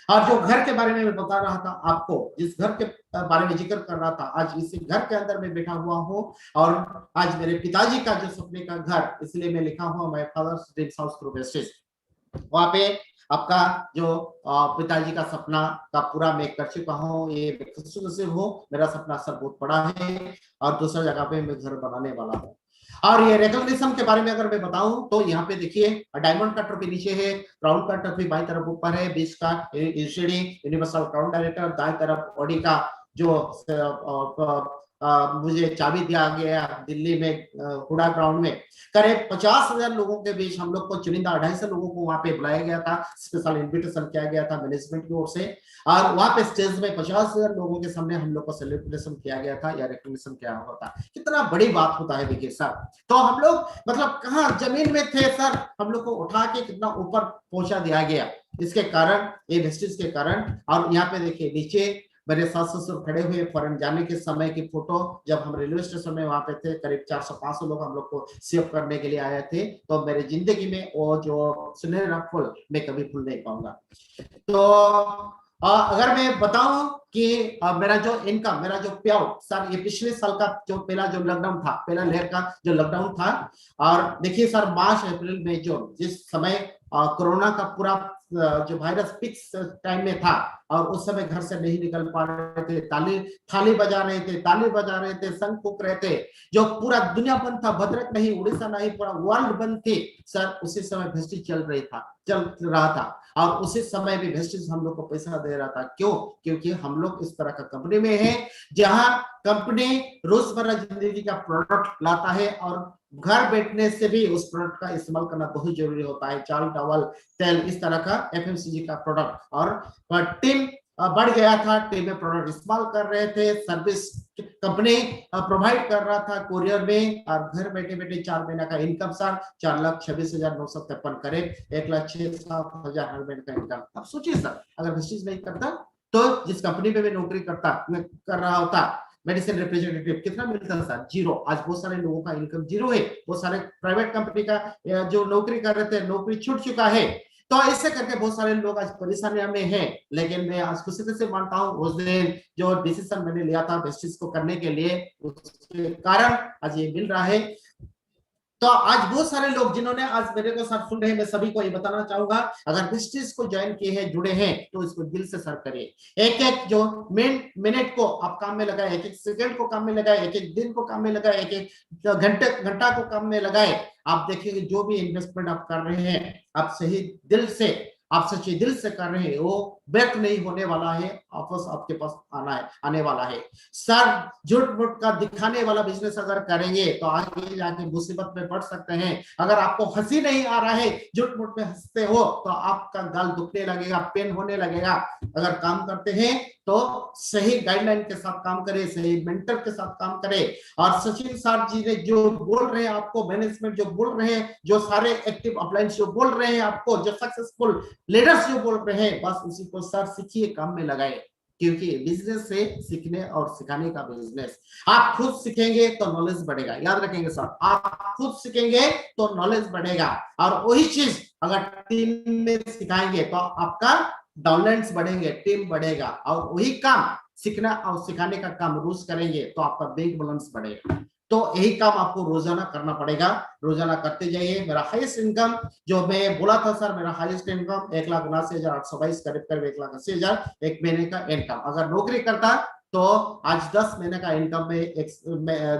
और जो घर के बारे में मैं बता रहा था आपको, जिस घर के बारे में जिक्र कर रहा था, आज इसी घर के अंदर मैं बैठा हुआ हूँ, और आज मेरे पिताजी का जो सपने का घर, इसलिए मैं लिखा हुआ my father's dreams house through Vestige. वहां पे आपका जो पिताजी का सपना का पूरा मैं कर चुका हूँ, ये खुशनसीब हूँ, मेरा सपना सर बहुत बड़ा है, और दूसरा जगह पे मैं घर बनाने वाला हूँ। और ये रिकॉग्निशन के बारे में अगर मैं बताऊं तो यहाँ पे देखिए डायमंड का ट्रॉफी नीचे है, क्राउन का ट्रॉफी बाई तरफ ऊपर है, बीच का यूसीडी यूनिवर्सल क्राउन डायरेक्टर, दाएं तरफ ऑडी का जो मुझे चाबी दिया गया दिल्ली में हुडा ग्राउंड में। करीब 50,000 लोगों के बीच हम लोग को चुनिंदा 250 लोगों को वहां पे बुलाया गया था, स्पेशल इन्विटेशन किया गया था मैनेजमेंट की ओर से, और वहां पे स्टेज में 50,000 लोगों के सामने हम लोग को सेलिब्रेशन किया गया था या रिकॉग्निशन किया हुआ था। कितना बड़ी बात होता है देखिए सर। तो हम लोग मतलब कहाँ जमीन में थे सर, हम लोग को उठा के कितना ऊपर पहुंचा दिया गया, इसके कारण ये वेस्टिज के कारण। और यहाँ पे देखिए नीचे मेरे सास ससुर खड़े हुए फॉरेन जाने के समय की फोटो, जब हम रेलवे स्टेशन में वहां पे थे, करीब 400-500 लोग हम लोग को सेव करने के लिए आए थे। तो मेरी जिंदगी में वो जो सुनहरा फूल मैं कभी भूल नहीं पाऊंगा। तो अगर मैं बताऊं कि मेरा जो इनकम, मेरा जो पे आउट सर, ये पिछले साल का जो पहला जो लॉकडाउन था, पहला लहर का जो लॉकडाउन था, और देखिए सर मार्च अप्रैल मई जून जिस समय कोरोना का पूरा जो वायरस पिक्स टाइम में था, और उस समय घर से नहीं निकल पा रहे थे, थाली बजा रहे थे, ताली बजा रहे थे, शंख फूंक रहे थे, जो पूरा दुनिया बंद था, भद्रक नहीं, उड़ीसा नहीं, पूरा वर्ल्ड बंद थी सर, उसी समय वेस्टिज चल रहा था। और उसी समय भी वेस्टिज हम लोग को पैसा दे रहा था। क्यों? क्योंकि हम लोग इस तरह का कंपनी में है जहां कंपनी रोजमर्रा जिंदगी का प्रोडक्ट लाता है, और घर बैठने से भी उस प्रोडक्ट का इस्तेमाल करना बहुत जरूरी होता है, चावल चावल तेल इस तरह का एफएमसीजी का प्रोडक्ट। और टीम बढ़ गया था, टीम में प्रोडक्ट इस्तेमाल कर रहे थे, सर्विस कंपनी प्रोवाइड कर रहा था कोरियर में, और घर बैठे बैठे 4 महीने का इनकम सर 4,26,953 करे, 1,06,7,000 हर महीने का इनकम। अब सोचिए सर, अगर वेस्टिज नहीं करता तो जिस कंपनी में मैं नौकरी कर रहा होता मेडिसिन रिप्रेजेंटेटिव, कितना मिलता सर? 0। आज बहुत सारे लोगों का इनकम 0 है, बहुत सारे प्राइवेट कंपनी का जो नौकरी कर रहे थे नौकरी छूट चुका है। तो ऐसे करके बहुत सारे लोग आज परेशानियों में हैं। लेकिन मैं आज खुशी से मानता हूँ उस दिन जो डिसीजन मैंने लिया था वेस्टिज को करने के लिए, उसके कारण आज ये मिल रहा है। तो आज बहुत सारे लोग जिन्होंने आज मेरे को सर सुन रहे हैं, मैं सभी को ये बताना चाहूंगा, अगर वेस्टिज को ज्वाइन किए हैं, जुड़े हैं, तो इसको दिल से सर करिए। एक एक जो मिनट को आप काम में लगाए, एक एक सेकंड को काम में लगाए, एक एक दिन को काम में लगाए, एक एक घंटा को काम में लगाए, आप देखिए जो भी इन्वेस्टमेंट आप कर रहे हैं, आप सही दिल से, आप सच्चे दिल से कर रहे हैं, वो व्यर्थ नहीं होने वाला है, वापस आपके पास आने वाला है। सर झूठ मूठ का दिखाने वाला बिजनेस अगर करेंगे तो आगे जाके मुसीबत में पड़ सकते हैं। अगर आपको हंसी नहीं आ रहा है, झूठ मूठ में हंसते हो, तो आपका गाल दुखने लगेगा, पेन होने लगेगा। अगर काम करते हैं तो सही गाइडलाइन के साथ काम करें, सही मेंटर के साथ काम करें। और सचिन सर जी ने जो बोल रहे हैं आपको, मैनेजमेंट जो बोल रहे हैं, जो सारे एक्टिव अपलाइंस जो बोल रहे हैं आपको, जो सक्सेसफुल लीडर्स जो बोल रहे हैं, बस उसी को सर सीखिए, काम में लगाए। क्योंकि बिजनेस से सीखने और सिखाने का बिजनेस, आप खुद सीखेंगे तो नॉलेज बढ़ेगा। याद रखेंगे सर, आप खुद सीखेंगे तो नॉलेज बढ़ेगा, और वही चीज अगर टीम में सिखाएंगे तो आपका डाउनलाइंस बढ़ेंगे, टीम बढ़ेगा, और वही काम सीखना और सिखाने का काम रोज करेंगे तो आपका बैंक बैलेंस बढ़ेगा। तो यही काम आपको रोजाना करना पड़ेगा, रोजाना करते जाइए। मेरा हाईएस्ट इनकम जो मैं बोला था सर, मेरा हाईएस्ट इनकम 1,79,822, करीब 1,80,000 एक महीने का इनकम। अगर नौकरी करता तो आज 10 महीने का इनकम में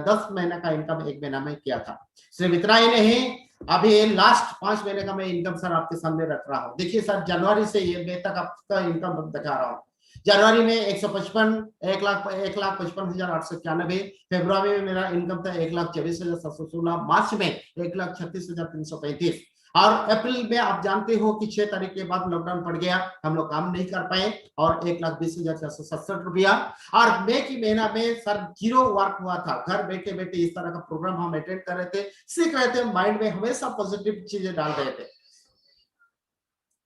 10 महीने का इनकम एक महीना में किया था। सिर्फ इतना ही नहीं, अभी लास्ट 5 महीने का मैं इनकम सर आपके सामने रख रहा हूँ। देखिए सर, जनवरी से ये मई तक आपका इनकम दिखा रहा हूँ। जनवरी में 1,55,891, फरवरी में मेरा इनकम था 1,24,716, मार्च में 1,36,335, और अप्रैल में आप जानते हो कि 6 तारीख के बाद लॉकडाउन पड़ गया, हम लोग काम नहीं कर पाए, और 1,20,467 रुपया। और मई की महीना में सर 0 वर्क हुआ था, घर बैठे बैठे इस तरह का प्रोग्राम हम अटेंड कर रहे थे, सीख रहे थे, माइंड में हमेशा पॉजिटिव चीजें डाल रहे थे।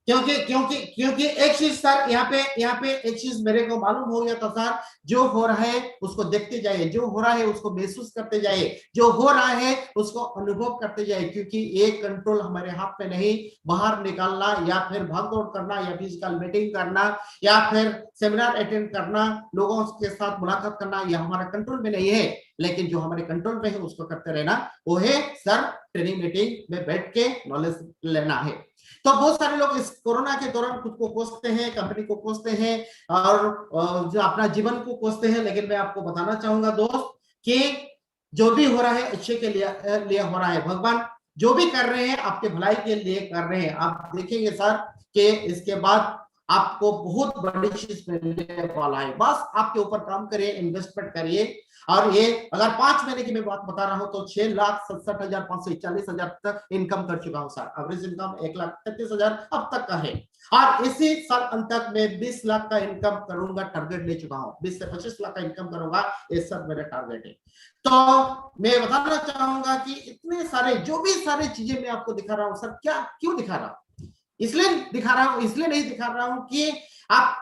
क्योंकि एक चीज सर, यहाँ पे एक चीज मेरे को मालूम हो गया था सर, जो हो रहा है उसको देखते जाइए, जो हो रहा है उसको महसूस करते जाइए, जो हो रहा है उसको अनुभव करते जाइए। क्योंकि ये कंट्रोल हमारे हाथ में नहीं, बाहर निकालना या फिर भागदौड़ करना या फिजिकल मीटिंग करना या फिर सेमिनार अटेंड करना, लोगों के साथ मुलाकात करना, यह हमारा कंट्रोल में नहीं है। लेकिन जो हमारे कंट्रोल में है उसको करते रहना, वो है सर ट्रेनिंग मीटिंग में बैठ के नॉलेज लेना है। तो बहुत सारे लोग इस कोरोना के दौरान खुद को कोसते हैं, कंपनी को कोसते हैं, और जो अपना जीवन को कोसते हैं। लेकिन मैं आपको बताना चाहूंगा दोस्त कि जो भी हो रहा है अच्छे के लिए हो रहा है। भगवान जो भी कर रहे हैं आपके भलाई के लिए कर रहे हैं। आप देखेंगे सर कि इसके बाद आपको बहुत बड़ी चीज मिलने वाला है। बस आपके ऊपर काम करिए, इन्वेस्टमेंट करिए। और ये अगर 5 महीने की मैं बात बता रहा हूं तो 6,67,541 तक इनकम कर चुका हूं सर। एवरेज इनकम 1,33,000 अब तक का है, और इसी साल अंत तक मैं 20 लाख का इनकम करूंगा, टारगेट ले चुका हूं। 20 से 25 लाख का इनकम करूंगा, ये सब मेरा टारगेट है। तो मैं बताना चाहूंगा कि इतने सारे जो भी सारी चीजें मैं आपको दिखा रहा हूं सर, क्या क्यों दिखा रहा हूं? इसलिए दिखा रहा हूं, इसलिए नहीं दिखा रहा हूं कि आप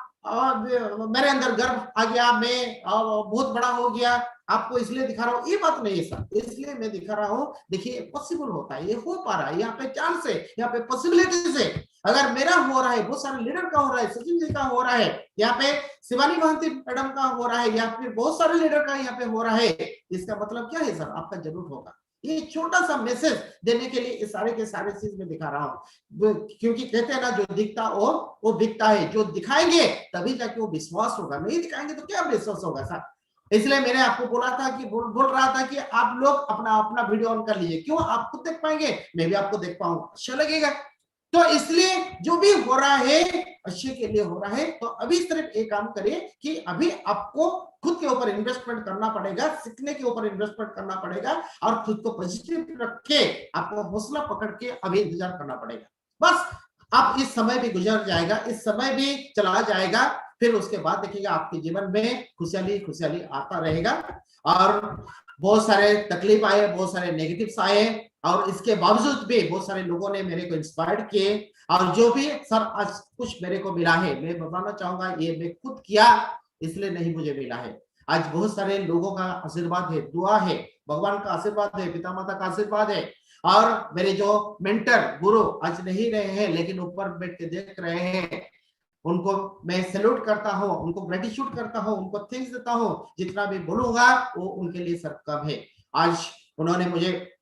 मेरे अंदर गर्व आ गया, मैं बहुत बड़ा हो गया, आपको इसलिए दिखा रहा हूं, ये बात नहीं है सर। इसलिए मैं दिखा रहा हूं, देखिए पॉसिबल होता है, ये हो पा रहा है, यहाँ पे चांस है, यहाँ पे पॉसिबिलिटीज है। अगर मेरा हो रहा है, बहुत सारे लीडर का हो रहा है, सचिन जी का हो रहा है, यहाँ पे शिवानी महंती मैडम का हो रहा है, या फिर बहुत सारे लीडर का यहाँ पे हो रहा है, इसका मतलब क्या है सर? आपका जरूर होगा। ये छोटा सा मैसेज देने के लिए इस सारे के सारे चीज में दिखा रहा हूं। क्योंकि कहते हैं ना, जो दिखता वो बिकता है। जो दिखाएंगे तभी जाके वो विश्वास होगा, नहीं दिखाएंगे तो क्या विश्वास होगा सर? इसलिए मैंने आपको बोला था कि बोल रहा था कि आप लोग अपना अपना वीडियो ऑन कर लीजिए। क्यों? आप खुद देख पाएंगे, मैं भी आपको देख पाऊंगा, अच्छा लगेगा। तो इसलिए जो भी हो रहा है अच्छे के लिए हो रहा है। तो अभी सिर्फ एक काम करिए कि अभी आपको खुद के ऊपर इन्वेस्टमेंट करना पड़ेगा, सीखने के ऊपर इन्वेस्टमेंट करना पड़ेगा, और खुद को पॉजिटिव रख के आपको हौसला पकड़ के अभी इंतजार करना पड़ेगा। बस अब इस समय भी गुजर जाएगा, इस समय भी चला जाएगा, फिर उसके बाद देखिएगा आपके जीवन में खुशहाली खुशहाली आता रहेगा। और बहुत सारे तकलीफ आए, बहुत सारे नेगेटिव्स आए, और इसके बावजूद भी बहुत सारे लोगों ने मेरे को इंस्पायर किए। और जो भी सर आज कुछ मेरे को मिला है, मैं बताना चाहूंगा, ये मैं खुद किया इसलिए नहीं मुझे मिला है। आज बहुत सारे लोगों का आशीर्वाद है, दुआ है, भगवान का आशीर्वाद है, पिता माता का आशीर्वाद है, और मेरे जो मेंटर गुरु आज नहीं रहे हैं लेकिन ऊपर बैठ के देख रहे हैं, उनको मैं सैल्यूट करता हूँ, उनको ग्रेटिट्यूड करता हूँ, उनको थैंक्स देता हूँ। जितना भी बोलूंगा वो उनके लिए सर कम है। आज उन्होंने मुझे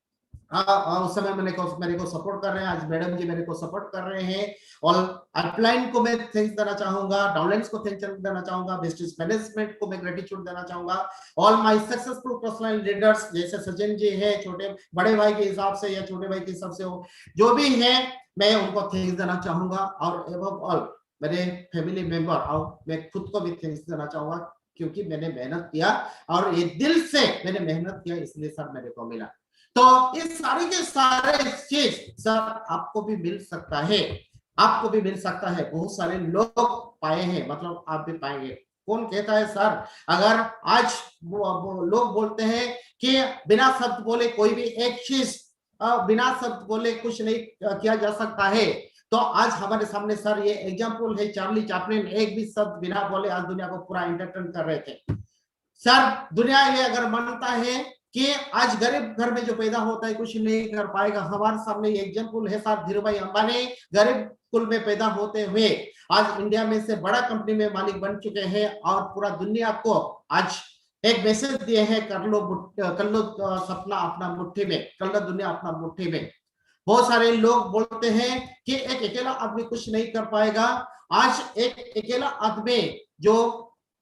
उस समय मेरे को सपोर्ट कर रहे हैं, आज मैडम जी मेरे को सपोर्ट कर रहे हैं। और अपलाइन को मैं थैंक्स देना चाहूंगा, डाउनलाइंस को थैंक्स देना चाहूंगा, वेस्टेज मैनेजमेंट को मैं ग्रेटिट्यूड देना चाहूंगा। All my successful personal leaders जैसे सचिन जी है, छोटे बड़े भाई के हिसाब से या छोटे भाई के हिसाब से हो, जो भी है मैं उनको थैंक्स देना चाहूंगा। और एबव ऑल मेरे फैमिली मेंबर, और मैं खुद को भी थैंक्स देना चाहूंगा, क्योंकि मैंने मेहनत किया और ये दिल से मैंने मेहनत किया, इसलिए सर मेरे को मिला। तो इस सारे के सारे चीज सर आपको भी मिल सकता है, आपको भी मिल सकता है। बहुत सारे लोग पाए हैं, मतलब आप भी पाएंगे। कौन कहता है सर, अगर आज वो लोग बोलते हैं कि बिना शब्द बोले कोई भी एक चीज बिना शब्द बोले कुछ नहीं किया जा सकता है, तो आज हमारे सामने सर ये एग्जाम्पल है। चार्ली चैपलिन एक भी शब्द बिना बोले आज दुनिया को पूरा एंटरटेन कर रहे थे। सर दुनिया ये अगर मानता है कि आज गरीब घर में जो पैदा होता है कुछ नहीं कर पाएगा, हमारे सामने ये एग्जाम्पल है सर। धीरू भाई अंबानी गरीब कुल में पैदा होते हुए आज इंडिया में से बड़ा कंपनी में मालिक बन चुके हैं, और पूरा दुनिया को आज एक मैसेज दिए हैं, कर लो सपना अपना मुट्ठी में, कर लो दुनिया अपना मुट्ठी में। बहुत सारे लोग बोलते हैं कि एक अकेला आदमी कुछ नहीं कर पाएगा। आज एक अकेला आदमी जो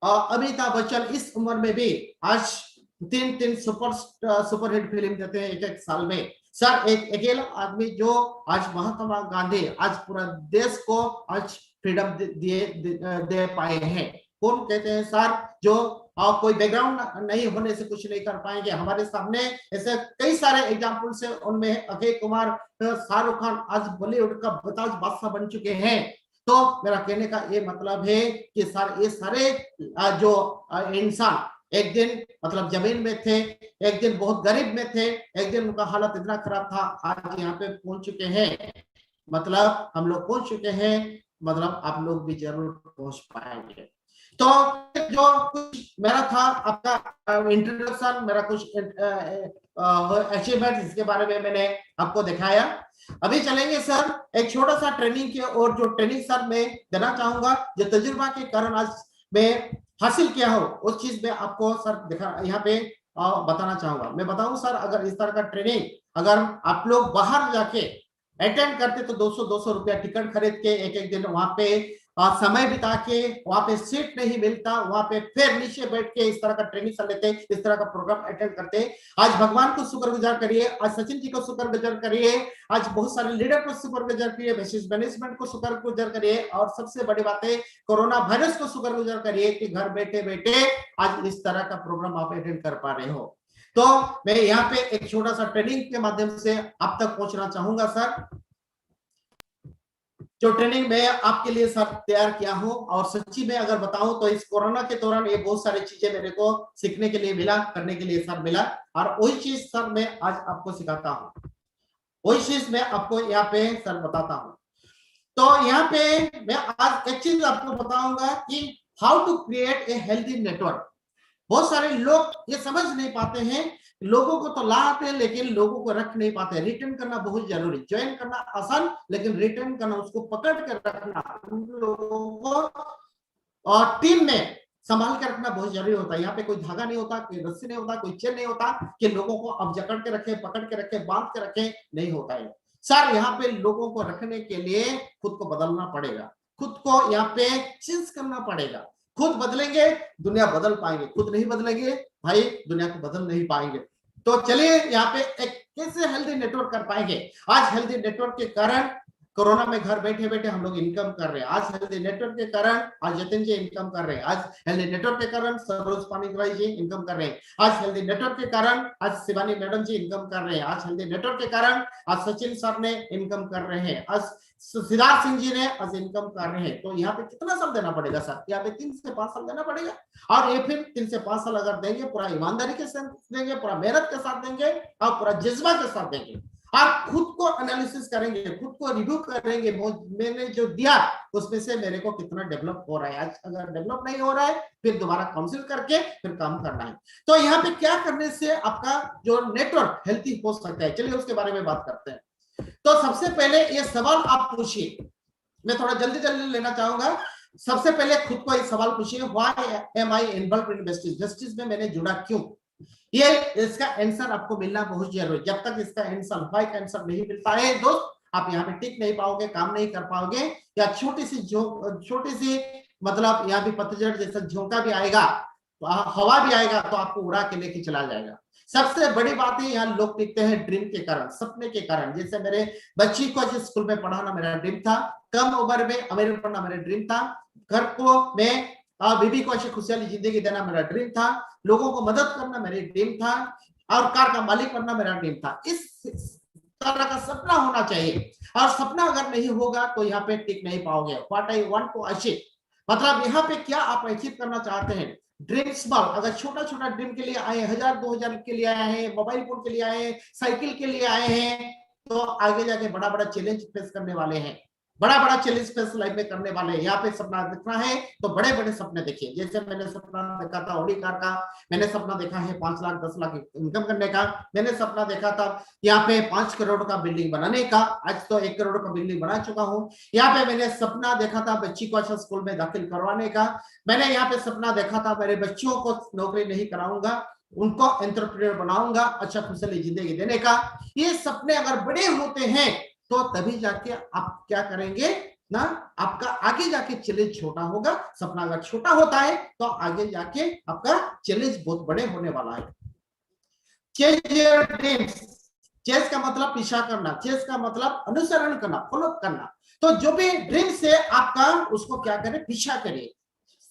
अमिताभ बच्चन इस उम्र में भी आज 3 सुपरहिट फिल्म देते हैं एक साल में। सर एक अकेला आदमी जो आज महात्मा गांधी आज पूरा देश को आज फ्रीडम दे पाए हैं। कौन कहते हैं सर, जो कोई बैकग्राउंड नहीं होने से कुछ नहीं कर पाएंगे। हमारे सामने ऐसे कई सारे एग्जाम्पल्स है, उनमें अक्षय कुमार, शाहरुख खान आज बॉलीवुड का बताज बादशाह बन चुके हैं। तो मेरा कहने का ये मतलब है कि सर ये सारे जो इंसान एक दिन मतलब जमीन में थे, एक दिन बहुत गरीब में थे, एक दिन उनका हालत इतना खराब था, आज यहाँ पे पहुंच चुके हैं। मतलब हम लोग पहुंच चुके हैं, मतलब आप लोग भी जरूर पहुंच पाएंगे। तो जो कुछ मेरा था आपका इंट्रोडक्शन, मेरा कुछ अचीवमेंट, इसके बारे में मैंने आपको दिखाया। अभी चलेंगे सर एक छोटा सा ट्रेनिंग की और जो ट्रेनिंग सर मैं देना चाहूंगा, जो तजुर्बा के कारण आज मैं हासिल किया हो, उस चीज में आपको सर दिखा यहाँ पे बताना चाहूंगा। मैं बताऊं सर, अगर इस तरह का ट्रेनिंग अगर आप लोग बाहर जाके अटेंड करते तो 200 रुपया टिकट खरीद के एक एक दिन वहां पे समय बिता के, वहां पे सीट नहीं मिलता, वहां पे फिर नीचे बैठ के इस तरह का ट्रेनिंग कर लेते, इस तरह का प्रोग्राम अटेंड करते। आज भगवान को शुक्रगुजार करिए, आज सचिन जी को शुक्रगुजार करिए, आज बहुत सारे लीडर को शुक्रगुजार करिए, वेस्टेज मैनेजमेंट को शुक्रगुजार करिए, और सबसे बड़ी बात है कोरोना वायरस को शुक्रगुजार करिए कि घर बैठे बैठे आज इस तरह का प्रोग्राम आप अटेंड कर पा रहे हो। तो मैं यहाँ पे एक छोटा सा ट्रेनिंग के माध्यम से आप तक पहुंचना चाहूंगा सर। जो ट्रेनिंग मैं आपके लिए सर तैयार किया हूं, और सच्ची में अगर बताऊं तो इस कोरोना के दौरान ये बहुत सारी चीजें मेरे को सीखने के लिए मिला, करने के लिए सर मिला, और वही चीज सर मैं आज आपको सिखाता हूं, वही चीज मैं आपको यहाँ पे सर बताता हूं। तो यहाँ पे मैं आज एक चीज आपको बताऊंगा कि how to create a healthy network. बहुत सारे लोग ये समझ नहीं पाते हैं, लोगों को तो लाते हैं लेकिन लोगों को रख नहीं पाते। रिटर्न करना बहुत जरूरी, ज्वाइन करना आसान, लेकिन रिटर्न करना, उसको पकड़ कर रखना, उन लोगों को और टीम में संभाल कर रखना बहुत जरूरी होता है। यहाँ पे कोई धागा नहीं होता, कोई रस्सी नहीं होता, कोई चेन नहीं होता कि लोगों को अब जकड़ के रखे, पकड़ के रखे, बांध के रखे, नहीं होता है सर। यहाँ पे लोगों को रखने के लिए खुद को बदलना पड़ेगा, खुद को यहाँ पे चेंज करना पड़ेगा। खुद बदलेंगे दुनिया बदल पाएंगे, खुद नहीं बदलेंगे भाई दुनिया को बदल नहीं पाएंगे। तो चलिए यहाँ पे एक कैसे हेल्दी नेटवर्क कर पाएंगे। आज हेल्दी नेटवर्क के कारण कोरोना में घर बैठे बैठे हम लोग इनकम कर रहे हैं। आज हेल्दी नेटवर्क के कारण आज जतिन जी इनकम कर रहे हैं। आज हेल्दी नेटवर्क के कारण सरोज पानीग्राही जी इनकम कर रहे हैं। आज हेल्दी नेटवर्क के कारण आज शिवानी मैडम जी इनकम कर रहे हैं। आज हेल्दी नेटवर्क के कारण आज सचिन सर ने इनकम कर रहे हैं। आज सिद्धार्थ सिंह जी ने आज इनकम कर रहे हैं। तो यहाँ पे कितना साल देना पड़ेगा सर? यहाँ पे 3 से 5 साल देना पड़ेगा। और ये फिर 3 से 5 साल अगर देंगे, पूरा ईमानदारी के साथ देंगे, पूरा मेहनत के साथ देंगे और पूरा जज्बा के साथ देंगे, आप खुद को एनालिसिस करेंगे, खुद को रिव्यू करेंगे, मैंने जो दिया उसमें से मेरे को कितना डेवलप हो रहा है। आज अगर डेवलप नहीं हो रहा है फिर दोबारा काउंसिल करके फिर काम करना है। तो यहाँ पे क्या करने से आपका जो नेटवर्क हेल्थी हो सकता है, चलिए उसके बारे में बात करते हैं। तो सबसे पहले ये सवाल आप पूछिए, मैं थोड़ा जल्दी जल्दी लेना चाहूंगा। सबसे पहले खुद को एक सवाल पूछिए, why am I involve in Vestige? Vestige में मैंने जुड़ा क्यों? ये इसका आंसर आपको मिलना बहुत जरूरी है। जब तक इसका आंसर व्हाई का आंसर नहीं मिलता है दोस्त, आप यहाँ पे टिक नहीं पाओगे, काम नहीं कर पाओगे। या छोटी सी मतलब यहाँ पे पतझड़ जैसा झोंका भी आएगा, हवा भी आएगा तो आपको उड़ा के लेके चला जाएगा। सबसे बड़ी बात है यहाँ लोग टिकते हैं ड्रीम के कारण, सपने के कारण। जैसे मेरे बच्ची को जिस स्कूल में पढ़ाना मेरा ड्रीम था, कम उम्र में अमेरिका पढ़ना मेरा ड्रीम था, घर को मैं बीबी को अच्छी खुशहाली जिंदगी देना मेरा ड्रीम था, लोगों को मदद करना मेरा ड्रीम था, और कार का मालिक बनना मेरा ड्रीम था। इस तरह का सपना होना चाहिए। और सपना अगर नहीं होगा तो यहाँ पे टिक नहीं पाओगे। What I want to achieve, मतलब यहाँ पे क्या आप अचीव करना चाहते हैं। ड्रीम स्मॉल, अगर छोटा छोटा ड्रीम के लिए आए, 1000-2000 के लिए आए हैं, मोबाइल फोन के लिए आए हैं, साइकिल के लिए आए हैं, तो आगे जाके बड़ा बड़ा चैलेंज फेस करने वाले हैं, बड़ा बड़ा चैलेंज फेस लाइफ में करने वाले हैं। यहाँ पे सपना देखना है तो बड़े बड़े सपने देखिए। जैसे मैंने सपना देखा था ऑडी कार का, मैंने सपना देखा है 5 लाख 10 लाख इनकम करने का, मैंने सपना देखा था यहाँ पे 5 करोड़ का बिल्डिंग बनाने का, आज तो 1 करोड़ का बिल्डिंग बना चुका हूँ। यहाँ पे मैंने सपना देखा था बच्ची को अच्छा स्कूल में दाखिल करवाने का, मैंने यहाँ पे सपना देखा था मेरे बच्चों को नौकरी नहीं कराऊंगा, उनको एंटरप्रेन्योर बनाऊंगा, अच्छा खुशहाली जिंदगी देने का। ये सपने अगर बड़े होते हैं तो तभी जाके आप क्या करेंगे ना, आपका आगे जाके चैलेंज छोटा होगा। सपना अगर छोटा होता है तो आगे जाके आपका चैलेंज बहुत बड़े होने वाला है। चेज योर ड्रीम्स, चेज का मतलब पीछा करना, चेज का मतलब अनुसरण करना, फॉलो करना। तो जो भी ड्रीम्स है आपका, उसको क्या करें, पीछा करिए,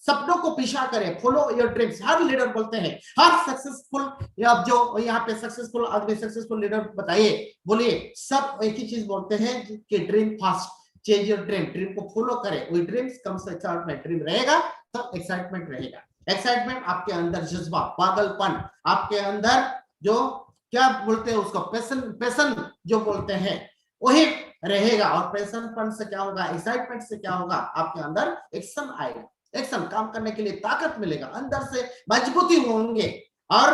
सपनों को पीछा करें, follow your dreams. Her leader बोलते हैं, हर सक्सेसफुल, अब जो यहाँ पे सक्सेसफुल आदमी, सक्सेसफुल लीडर बताइए, बोलिए, सब एक ही चीज बोलते हैं कि dream fast, change your dream, dream को फॉलो करें। वही ड्रीम्स कम से एक्साइटमेंट, ड्रीम रहेगा तो एक्साइटमेंट रहेगा। एक्साइटमेंट आपके अंदर जज्बा, पागलपन, आपके अंदर जो क्या बोलते हैं उसको, पैशन जो बोलते हैं वही रहेगा। और पैशनपन से क्या होगा, एक्साइटमेंट से क्या होगा, आपके अंदर एक्शन आएगा, एक्शन, काम करने के लिए ताकत मिलेगा, अंदर से मजबूती होंगे, और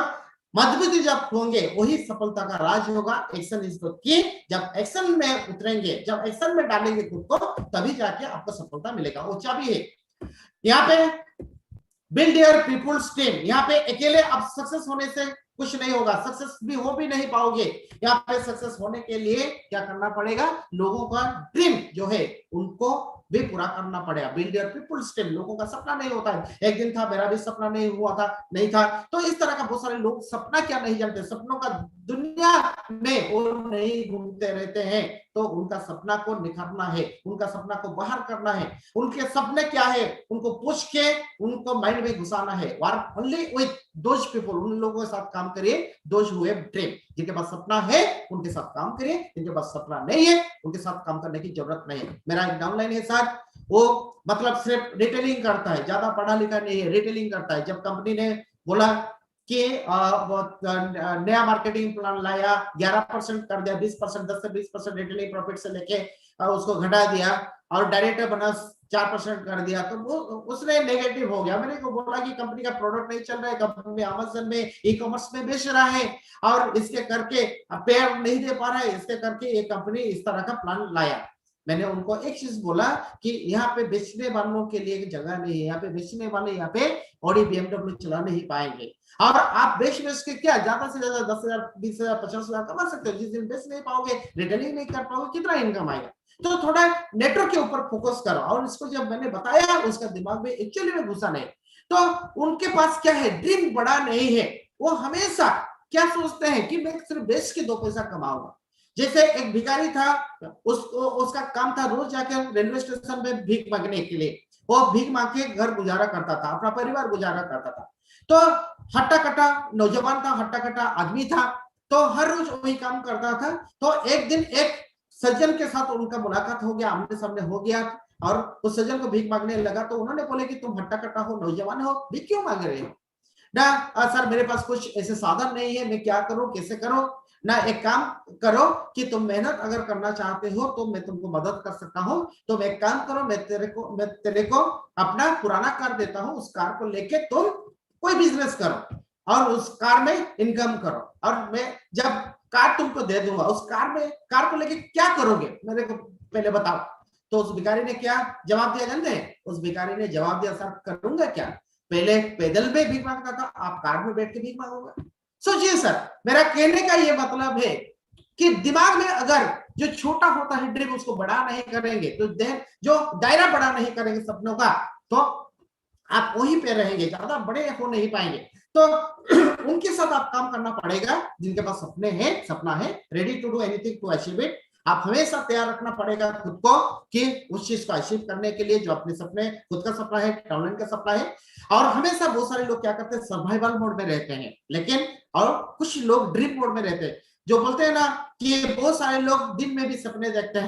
मजबूती जब होंगे वही सफलता का राज होगा। एक्शन इज द की, जब एक्शन में उतरेंगे, जब एक्शन में डालेंगे खुद को, तभी जाके आपको सफलता मिलेगा। वो चाबी है। यहाँ पे बिल्ड योर पीपुल्स टीम, यहाँ पे अकेले आप सक्सेस होने से कुछ नहीं होगा, सक्सेस भी हो भी नहीं पाओगे। यहाँ पे सक्सेस होने के लिए क्या करना पड़ेगा, लोगों का ड्रीम जो है उनको भी पूरा करना पड़ेगा। बिल्ड योर पीपुल्स टीम, लोगों का सपना नहीं होता है, एक दिन था मेरा भी सपना नहीं हुआ था, नहीं था। तो इस तरह का बहुत सारे लोग सपना क्या नहीं जानते, सपनों का दुनिया में वो नहीं घूमते रहते हैं। तो उनका सपना को निखारना है, उनका सपना को बाहर करना है, उनके सपने क्या है उनको पूछ के उनको माइंड में घुसाना है। Work only with those people, उन लोगों के साथ काम करिए दोज हु हैव ड्रीम, जिनके पास सपना है उनके साथ काम करिए, जिनके पास सपना नहीं है उनके साथ काम करने की जरूरत नहीं है। मेरा एक डाउनलाइन है सर, वो मतलब सिर्फ रिटेलिंग करता है, ज्यादा पढ़ा लिखा नहीं है, रिटेलिंग करता है। जब कंपनी ने बोला कि नया मार्केटिंग प्लान लाया, 11% कर दिया, 20%, 10 से 20% रिटेलिंग प्रॉफिट से लेके उसको घटा दिया, और डायरेक्टर बोनस 4% कर दिया, तो वो उसने नेगेटिव हो गया। मैंने को बोला कि कंपनी का प्रोडक्ट नहीं चल रहा है, कंपनी में अमेज़न में ई कॉमर्स में बेच रहा है, और इसके करके पेयर नहीं दे पा रहा है, इसके करके ये कंपनी इस तरह का प्लान लाया। मैंने उनको एक चीज बोला कि यहाँ पे बेचने वालों के लिए जगह नहीं है, यहाँ पे बेचने वाले यहाँ पे ऑडी BMW चला नहीं पाएंगे। और आप बेच के क्या ज्यादा से ज्यादा 10,000, 20,000, 50,000 कमा सकते हो। जिस दिन बेच नहीं पाओगे, रिटेलिंग नहीं कर पाओगे, कितना इनकम आएगा। तो थोड़ा नेटवर्क के ऊपर फोकस करो। और इसको जब मैंने बताया, उसका दिमाग में एक्चुअली में घुसा नहीं। तो उनके पास क्या है, ड्रीम बड़ा नहीं है। वो हमेशा क्या सोचते हैं कि मैं सिर्फ बेच के 2 पैसा कमाऊंगा। जैसे एक भिखारी था, उसको उसका काम था रोज जाकर रेलवे स्टेशन में भीख मांगने के लिए, वो भीख मांग के घर गुजारा करता था, अपना परिवार गुजारा करता था। तो हट्टा कट्टा नौजवान था, हट्टा कट्टा आदमी था, तो हर रोज वही काम करता था। तो एक दिन एक सज्जन के साथ उनका मुलाकात हो गया, आमने सामने हो गया, और उस सज्जन को भीख मांगने लगा। तो उन्होंने बोले कि तुम हट्टा कट्टा हो, नौजवान हो, भीख क्यों मांग रहे हो? ना सर मेरे पास कुछ ऐसे साधन नहीं है, मैं क्या करूं, कैसे करूं? ना एक काम करो कि तुम मेहनत अगर करना चाहते हो तो मैं तुमको मदद कर सकता हूं। तो एक काम करो, मैं तेरे को अपना पुराना कार देता हूं, उस कार को लेके तुम कोई बिजनेस करो और उस कार में इनकम करो, और मैं जब कार तुमको दे दूंगा, उस कार को लेके क्या करोगे मेरे को पहले बताओ। तो उस भिखारी ने क्या जवाब दिया जानते हैं? उस भिखारी ने जवाब दिया, सर करूंगा क्या, पहले पैदल में भीख मांगता था, आप कार में बैठ के भीख मांगोगे। सोचिए सर, मेरा कहने का ये मतलब है कि दिमाग में अगर जो छोटा होता है ड्रीम, उसको बड़ा नहीं करेंगे, तो जो दायरा बड़ा नहीं करेंगे सपनों का, तो आप वहीं पे रहेंगे, ज्यादा बड़े हो नहीं पाएंगे। तो उनके साथ आप काम करना पड़ेगा जिनके पास सपने हैं, सपना है, ready to do anything to achieve it. आप हमेशा तैयार रखना पड़ेगा खुद को कि उस चीज को अचीव करने के लिए, जो अपने सपने, खुद का सपना है, टैलेंट का सपना है। और हमेशा बहुत सारे लोग क्या करते हैं, सर्वाइवल मोड में रहते हैं, लेकिन और कुछ लोग ड्रीम मोड में रहते हैं। जो बोलते हैं ना कि बहुत सारे लोग दिन में भी सपने देखते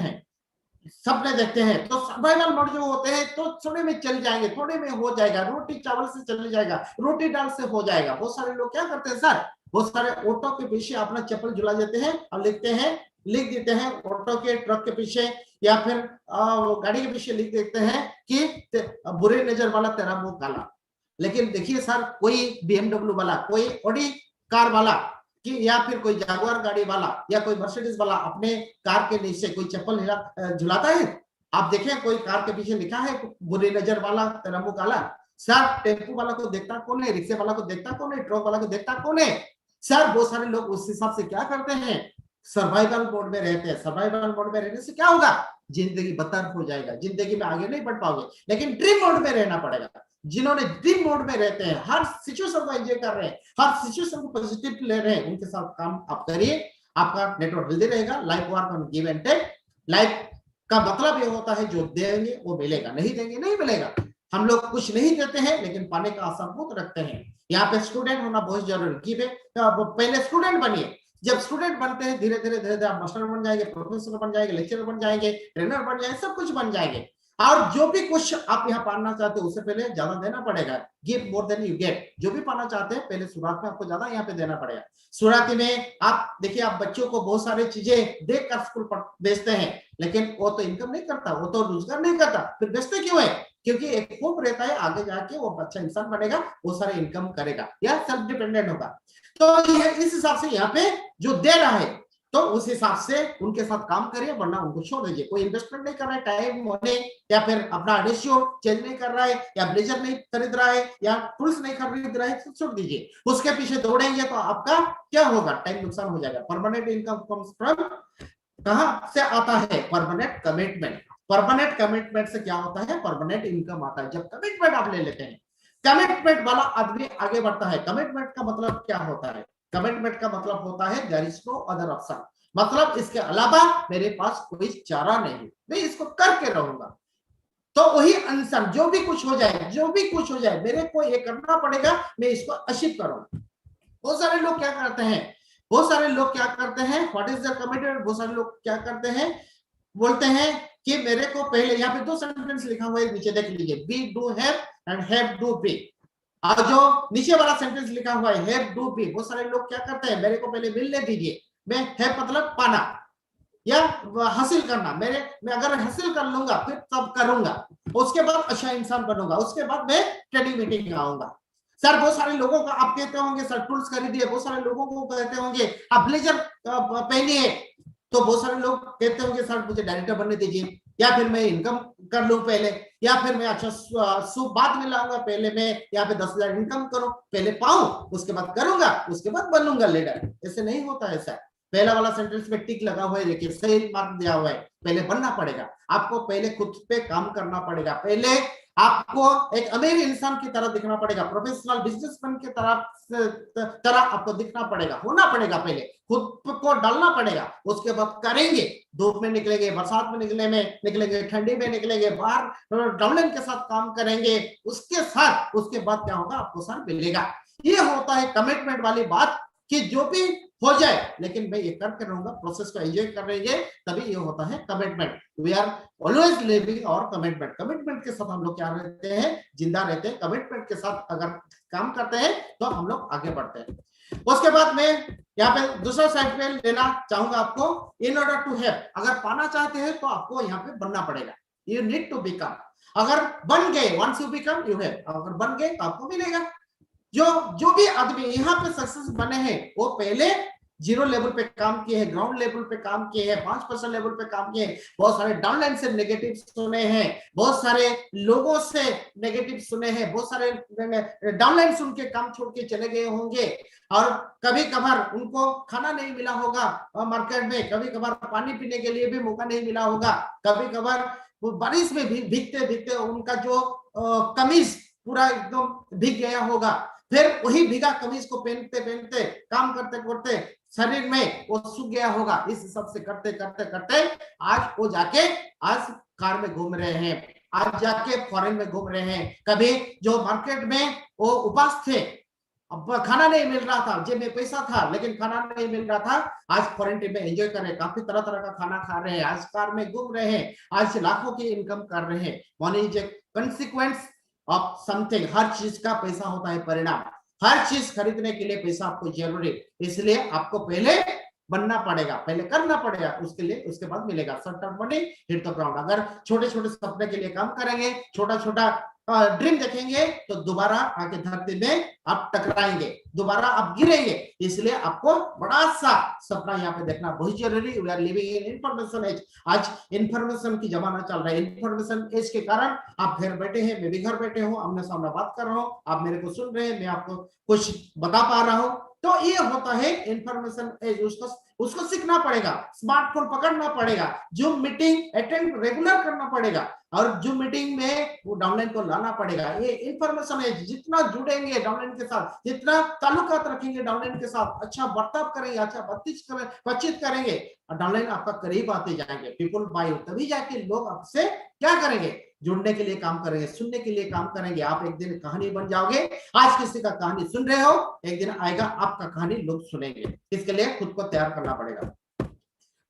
हैं, तो सर्वाइवल मोड जो होते हैं, तो थोड़े में चल जाएंगे, थोड़े में हो जाएगा, रोटी चावल से चल जाएगा, रोटी दाल से हो जाएगा। बहुत सारे लोग क्या करते हैं सर, बहुत सारे ऑटो के पीछे अपना चप्पल झुला देते हैं और लिख देते हैं ऑटो के, ट्रक के पीछे, या फिर गाड़ी के पीछे लिख देते हैं कि बुरे नजर वाला तेरा मुंह काला। लेकिन देखिए सर, कोई BMW वाला, कोई ऑडी कार वाला, कि या फिर कोई जागुआर गाड़ी वाला या कोई मर्सिडीज वाला अपने कार के नीचे कोई चप्पल झुलाता है? आप देखें कोई कार के पीछे लिखा है बुरी नजर वाला तेरा मुंह काला? सर टेम्पो वाला को देखता कौन है, रिक्शे वाला को देखता कौन है, ट्रक वाला को देखता कौन है? सर बहुत सारे लोग उस हिसाब से क्या करते हैं, सर्वाइवल मोड में रहते हैं। सर्वाइवल मोड में रहने से क्या होगा, जिंदगी बदतर हो जाएगा, जिंदगी में आगे नहीं बढ़ पाओगे। लेकिन ड्रीम मोड में रहना पड़ेगा। जिन्होंने ड्रीम मोड में रहते हैं, हर सिचुएशन को एंजॉय कर रहे हैं, हर सिचुएशन को पॉजिटिव ले रहे हैं, उनके साथ काम आप करिए, आपका नेटवर्क हेल्दी रहेगा। Life work on give and take. Life का मतलब ये होता है जो देंगे वो मिलेगा, नहीं देंगे नहीं मिलेगा। हम लोग कुछ नहीं देते हैं लेकिन पाने का आशा बहुत रखते हैं। यहाँ पे स्टूडेंट होना बहुत जरूरी है। पहले स्टूडेंट बनिए, जब स्टूडेंट बनते हैं धीरे धीरे आप मास्टर बन जाएंगे, प्रोफेसर बन जाएंगे, लेक्चरर बन जाएंगे, ट्रेनर बन जाएंगे, सब कुछ बन जाएंगे। और जो भी कुछ आप यहाँ पाना चाहते हो उससे पहले ज्यादा देना पड़ेगा। Give more than you get. जो भी पाना चाहते हैं पहले शुरुआत में आपको ज्यादा यहाँ पे देना पड़ेगा। शुरुआती में आप देखिए, आप बच्चों को बहुत सारी चीजें देख कर स्कूल पर बेचते हैं, लेकिन वो तो इनकम नहीं करता, वो तो रोजगार नहीं करता, फिर बेचते क्यों है? क्योंकि एक होप रहता है आगे जाके वो अच्छा इंसान बनेगा, वो सारे इनकम करेगा या सेल्फ डिपेंडेंट होगा। तो ये इस हिसाब से यहाँ पे जो दे रहा है, तो उस हिसाब से उनके साथ काम करिए, वरना उनको छोड़ दीजिए। कोई इन्वेस्टमेंट नहीं कर रहा है, टाइम मनी या फिर अपना रेशियो चेंज नहीं कर रहा है, या ब्लेजर नहीं खरीद रहा है, या टूल्स नहीं खरीद रहा है, तो छोड़ दीजिए। उसके पीछे दौड़ेंगे तो आपका क्या होगा, टाइम नुकसान हो जाएगा। परमानेंट इनकम कम्स फ्रॉम, कहां से आता है? Permanent commitment. परमानेंट कमिटमेंट से क्या होता है, परमानेंट इनकम आता है। जब कमिटमेंट आप ले लेते हैं, कमिटमेंट वाला आदमी आगे बढ़ता है। कमिटमेंट का मतलब क्या होता है? कमिटमेंट का मतलब होता है there is no other option, मतलब इसके अलावा मेरे पास कोई चारा नहीं, मैं इसको करके रहूंगा। तो वही इंसान, जो भी कुछ हो जाए, जो भी कुछ हो जाए, मेरे को ये करना पड़ेगा, मैं इसको अचीव करूंगा। बहुत सारे लोग क्या करते हैं, बहुत सारे लोग क्या करते हैं, व्हाट इज द कमिटमेंट? बहुत सारे लोग क्या करते हैं, बोलते हैं कि मेरे को पहले, यहाँ पे दो सेंटेंस लिखा हुआ है, नीचे देख लीजिए, be do have and have do be. और जो नीचे वाला सेंटेंस लिखा हुआ है हैव डू बी, बहुत सारे लोग क्या करते हैं, मेरे को पहले मिलने दीजिए, मैं हैव मतलब पाना या हासिल करना, मैं अगर हासिल कर लूंगा फिर तब करूंगा, उसके बाद अच्छा इंसान बनूंगा, उसके बाद मैं ट्रेनिंग मीटिंग आऊंगा। सर बहुत सारे लोगों को आप कहते होंगे सर टूल्स खरीदिए, बहुत सारे लोगों को कहते होंगे आप ब्लेजर पहनिए, तो बहुत सारे लोग कहते होंगे सर मुझे डायरेक्टर बनने दीजिए, या फिर मैं इनकम कर लूं पहले, या फिर मैं अच्छा सुख बाद में लाऊंगा, पहले मैं यहाँ पे 10,000 इनकम करूं, पहले पाऊं, उसके बाद करूंगा, उसके बाद बनूंगा लीडर। ऐसे नहीं होता है सर। पहला वाला सेंटेंस में टिक लगा हुआ है, देखिए सही मार्क दिया हुआ है, पहले बनना पड़ेगा आपको, पहले खुद पे काम करना पड़ेगा, पहले आपको एक अमीर इंसान की तरह दिखना पड़ेगा, प्रोफेशनल बिजनेसमैन की तरह आपको दिखना पड़ेगा, होना पड़ेगा, पहले खुद को डालना पड़ेगा, उसके बाद करेंगे। धूप में निकलेंगे, बरसात में निकलेंगे, ठंडी में निकलेंगे, बाहर डाउनलाइन के साथ काम करेंगे, उसके बाद क्या होगा, आपको सर मिलेगा। ये होता है कमिटमेंट वाली बात कि जो भी हो जाए लेकिन मैं ये करके रहूंगा, प्रोसेस को एंजॉय करेंगे, तभी ये होता है commitment. We are always living और कमिटमेंट के साथ हम लोग क्या रहते हैं, जिंदा रहते हैं। कमिटमेंट के साथ अगर काम करते हैं तो हम लोग आगे बढ़ते हैं। उसके बाद मैं यहाँ पे दूसरा साइड पे लेना चाहूंगा आपको, इन ऑर्डर टू हैव, अगर पाना चाहते हैं तो आपको यहाँ पे बनना पड़ेगा, यू नीड टू बिकम। अगर बन गए, once you become you have, अगर बन गए तो आपको मिलेगा। जो भी आदमी यहाँ पे सक्सेस बने हैं वो पहले जीरो लेवल पे काम किए हैं, ग्राउंड लेवल पे काम किए हैं, 5% लेवल पे काम किए हैं, बहुत सारे डाउनलाइन से नेगेटिव सुने हैं, बहुत सारे लोगों से नेगेटिव सुने हैं, बहुत सारे डाउनलाइन सुन के काम छोड़ के चले गए होंगे, और कभी कभार उनको खाना नहीं मिला होगा मार्केट में, कभी कभार पानी पीने के लिए भी मौका नहीं मिला होगा, कभी कभार वो बारिश में भी भीगते भीगते उनका जो कमीज पूरा एकदम भीग गया होगा, फिर वही भीगा कमीज को पहनते पहनते काम करते करते शरीर में वो सूख गया होगा। इस हिसाब से करते करते करते आज वो जाके आज कार में घूम रहे हैं, आज जाके फॉरेन में घूम रहे हैं। कभी जो मार्केट में वो उपास थे, अब खाना नहीं मिल रहा था, जेब में पैसा था लेकिन खाना नहीं मिल रहा था, आज क्वारंटाइन में एंजॉय कर रहे हैं, काफी तरह तरह का खाना खा रहे हैं, आज कार में घूम रहे हैं, आज लाखों की इनकम कर रहे हैं। Money is a consequence of something, हर चीज का पैसा होता है परिणाम, हर चीज खरीदने के लिए पैसा आपको जरूरी, इसलिए आपको पहले बनना पड़ेगा, पहले करना पड़ेगा, उसके लिए उसके बाद मिलेगा। Short term money hit the ground. अगर छोटे छोटे सपने के लिए काम करेंगे, छोटा छोटा ड्रीम देखेंगे तो दोबारा आके धरती में आप टकराएंगे, दोबारा आप गिरेंगे, इसलिए आपको बड़ा सा सपना यहाँ पे देखना बहुत जरूरी। We are living in information age, आज इंफॉर्मेशन की जमाना चल रहा है, इंफॉर्मेशन एज के कारण आप घर बैठे हैं, मैं भी घर बैठे हूँ, आमने सामने बात कर रहा हूँ, आप मेरे को सुन रहे हैं, मैं आपको कुछ बता पा रहा हूँ, तो ये होता है इंफॉर्मेशन एज। उसको सीखना पड़ेगा, स्मार्टफोन पकड़ना पड़ेगा, जूम मीटिंग अटेंड रेगुलर करना पड़ेगा, और जूम मीटिंग में वो डाउनलाइन को लाना पड़ेगा। ये इंफॉर्मेशन है, जितना जुड़ेंगे डाउनलाइन के साथ, जितना ताल्लुकात रखेंगे डाउनलाइन के साथ, अच्छा बर्ताव करेंगे, अच्छा बातचीत करेंगे, डाउनलाइन आपका करीब आते जाएंगे, पीपल बाय, तभी जाके लोग आपसे क्या करेंगे, जुड़ने के लिए काम करेंगे, सुनने के लिए काम करेंगे। आप एक दिन कहानी बन जाओगे, आज किसी का कहानी सुन रहे हो, एक दिन आएगा आपका कहानी लोग सुनेंगे, इसके लिए खुद को तैयार करना पड़ेगा।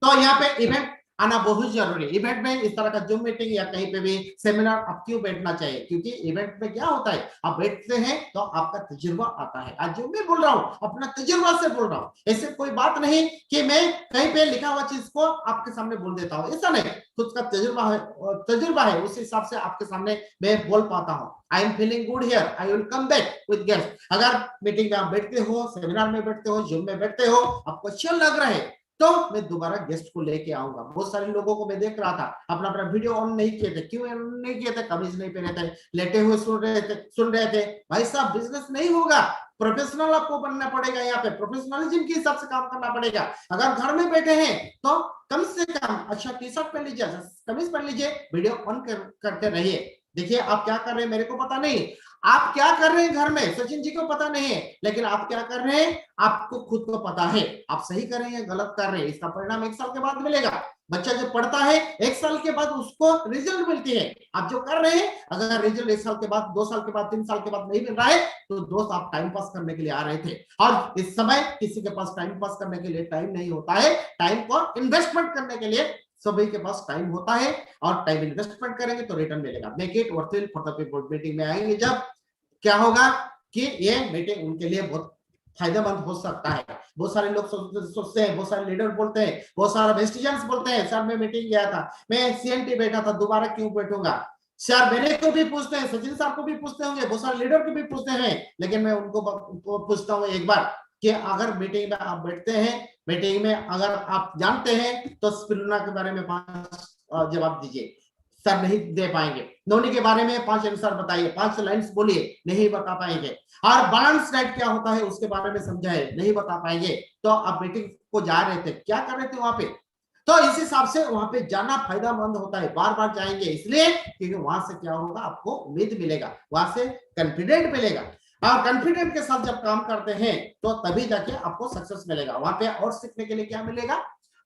तो यहाँ पे इवेंट आना बहुत जरूरी। इवेंट में इस तरह का जूम मीटिंग या कहीं पे भी सेमिनार आप क्यों बैठना चाहिए, क्योंकि इवेंट में क्या होता है, आप बैठते हैं तो आपका तजुर्बा आता है। आज जो मैं बोल रहा हूँ अपना तजुर्बा से बोल रहा हूँ, ऐसे कोई बात नहीं कि मैं कहीं पे लिखा हुआ चीज को आपके सामने बोल देता हूँ, ऐसा नहीं, खुद का तजुर्बा है, उस हिसाब से आपके सामने मैं बोल पाता हूँ। I am feeling good here, I will come back with guest. अगर मीटिंग में आप बैठते हो, सेमिनार में बैठते हो, जूम में बैठते हो, आपको अच्छा लग रहा है, तो मैं दोबारा गेस्ट को लेके आऊंगा। बहुत सारे लोगों को मैं देख रहा था अपना वीडियो ऑन नहीं किए थे, क्यों नहीं किए थे, कमीज नहीं पहने थे, लेटे हुए सुन रहे थे। भाई साहब बिजनेस नहीं होगा, प्रोफेशनल आपको बनना पड़ेगा, यहाँ पे प्रोफेशनलिज्म के हिसाब से काम करना पड़ेगा। अगर घर में बैठे हैं तो कम से कम अच्छा टी शर्ट पहन लीजिए, कमीज पहन लीजिए, वीडियो ऑन करके रहिए। देखिए आप क्या कर रहे हैं मेरे को पता नहीं, आप क्या कर रहे हैं घर में सचिन जी को पता नहीं है, लेकिन आप क्या कर रहे हैं आपको खुद को पता है। आप सही कर रहे हैं गलत कर रहे हैं, इसका परिणाम 1 साल के बाद मिलेगा। बच्चा जब पढ़ता है 1 साल के बाद उसको रिजल्ट मिलती है। आप जो कर रहे हैं अगर रिजल्ट 1 साल के बाद, 2 साल के बाद, 3 साल के बाद नहीं मिल रहा है तो दोस्त आप टाइम पास करने के लिए आ रहे थे, और इस समय किसी के पास टाइम पास करने के लिए टाइम नहीं होता है, टाइम को इन्वेस्टमेंट करने के लिए सभी के पास टाइम होता है, और टाइम इन्वेस्टमेंट करेंगे तो रिटर्न मिलेगा। Make it worthwhile for the people. Meeting में आएंगे जब क्या होगा कि ये मीटिंग उनके लिए बहुत फायदेमंद हो सकता है। बहुत सारे लोग सोचते हैं, बहुत सारे लीडर बोलते हैं, बहुत सारे वेस्टिजियंस बोलते हैं, सर मैं मीटिंग गया था, मैं सीएनटी बैठा था, दोबारा क्यों बैठूंगा। सर मेरे को भी पूछते हैं, सचिन साहब को भी पूछते होंगे, बहुत सारे लीडर को भी पूछते हैं, लेकिन मैं उनको पूछता हूँ एक बार कि अगर मीटिंग में आप बैठते हैं, मीटिंग में अगर आप जानते हैं तो स्पिरुलिना के बारे में 5 जवाब दीजिए, सर नहीं दे पाएंगे। नोनी के बारे में 5 आंसर बताइए, 5 लाइन्स बोलिए, नहीं बता पाएंगे। और बैलेंस डाइट क्या होता है उसके बारे में समझाए, नहीं बता पाएंगे। तो आप मीटिंग को जा रहे थे, क्या कर रहे थे वहां पे, तो इस हिसाब से वहां पे जाना फायदेमंद होता है, बार बार जाएंगे इसलिए क्योंकि वहां से क्या होगा, आपको उम्मीद मिलेगा, वहां से कॉन्फिडेंट मिलेगा, और कॉन्फिडेंट के साथ जब काम करते हैं तो तभी जाके आपको सक्सेस मिलेगा। वहां पे और सीखने के लिए क्या मिलेगा,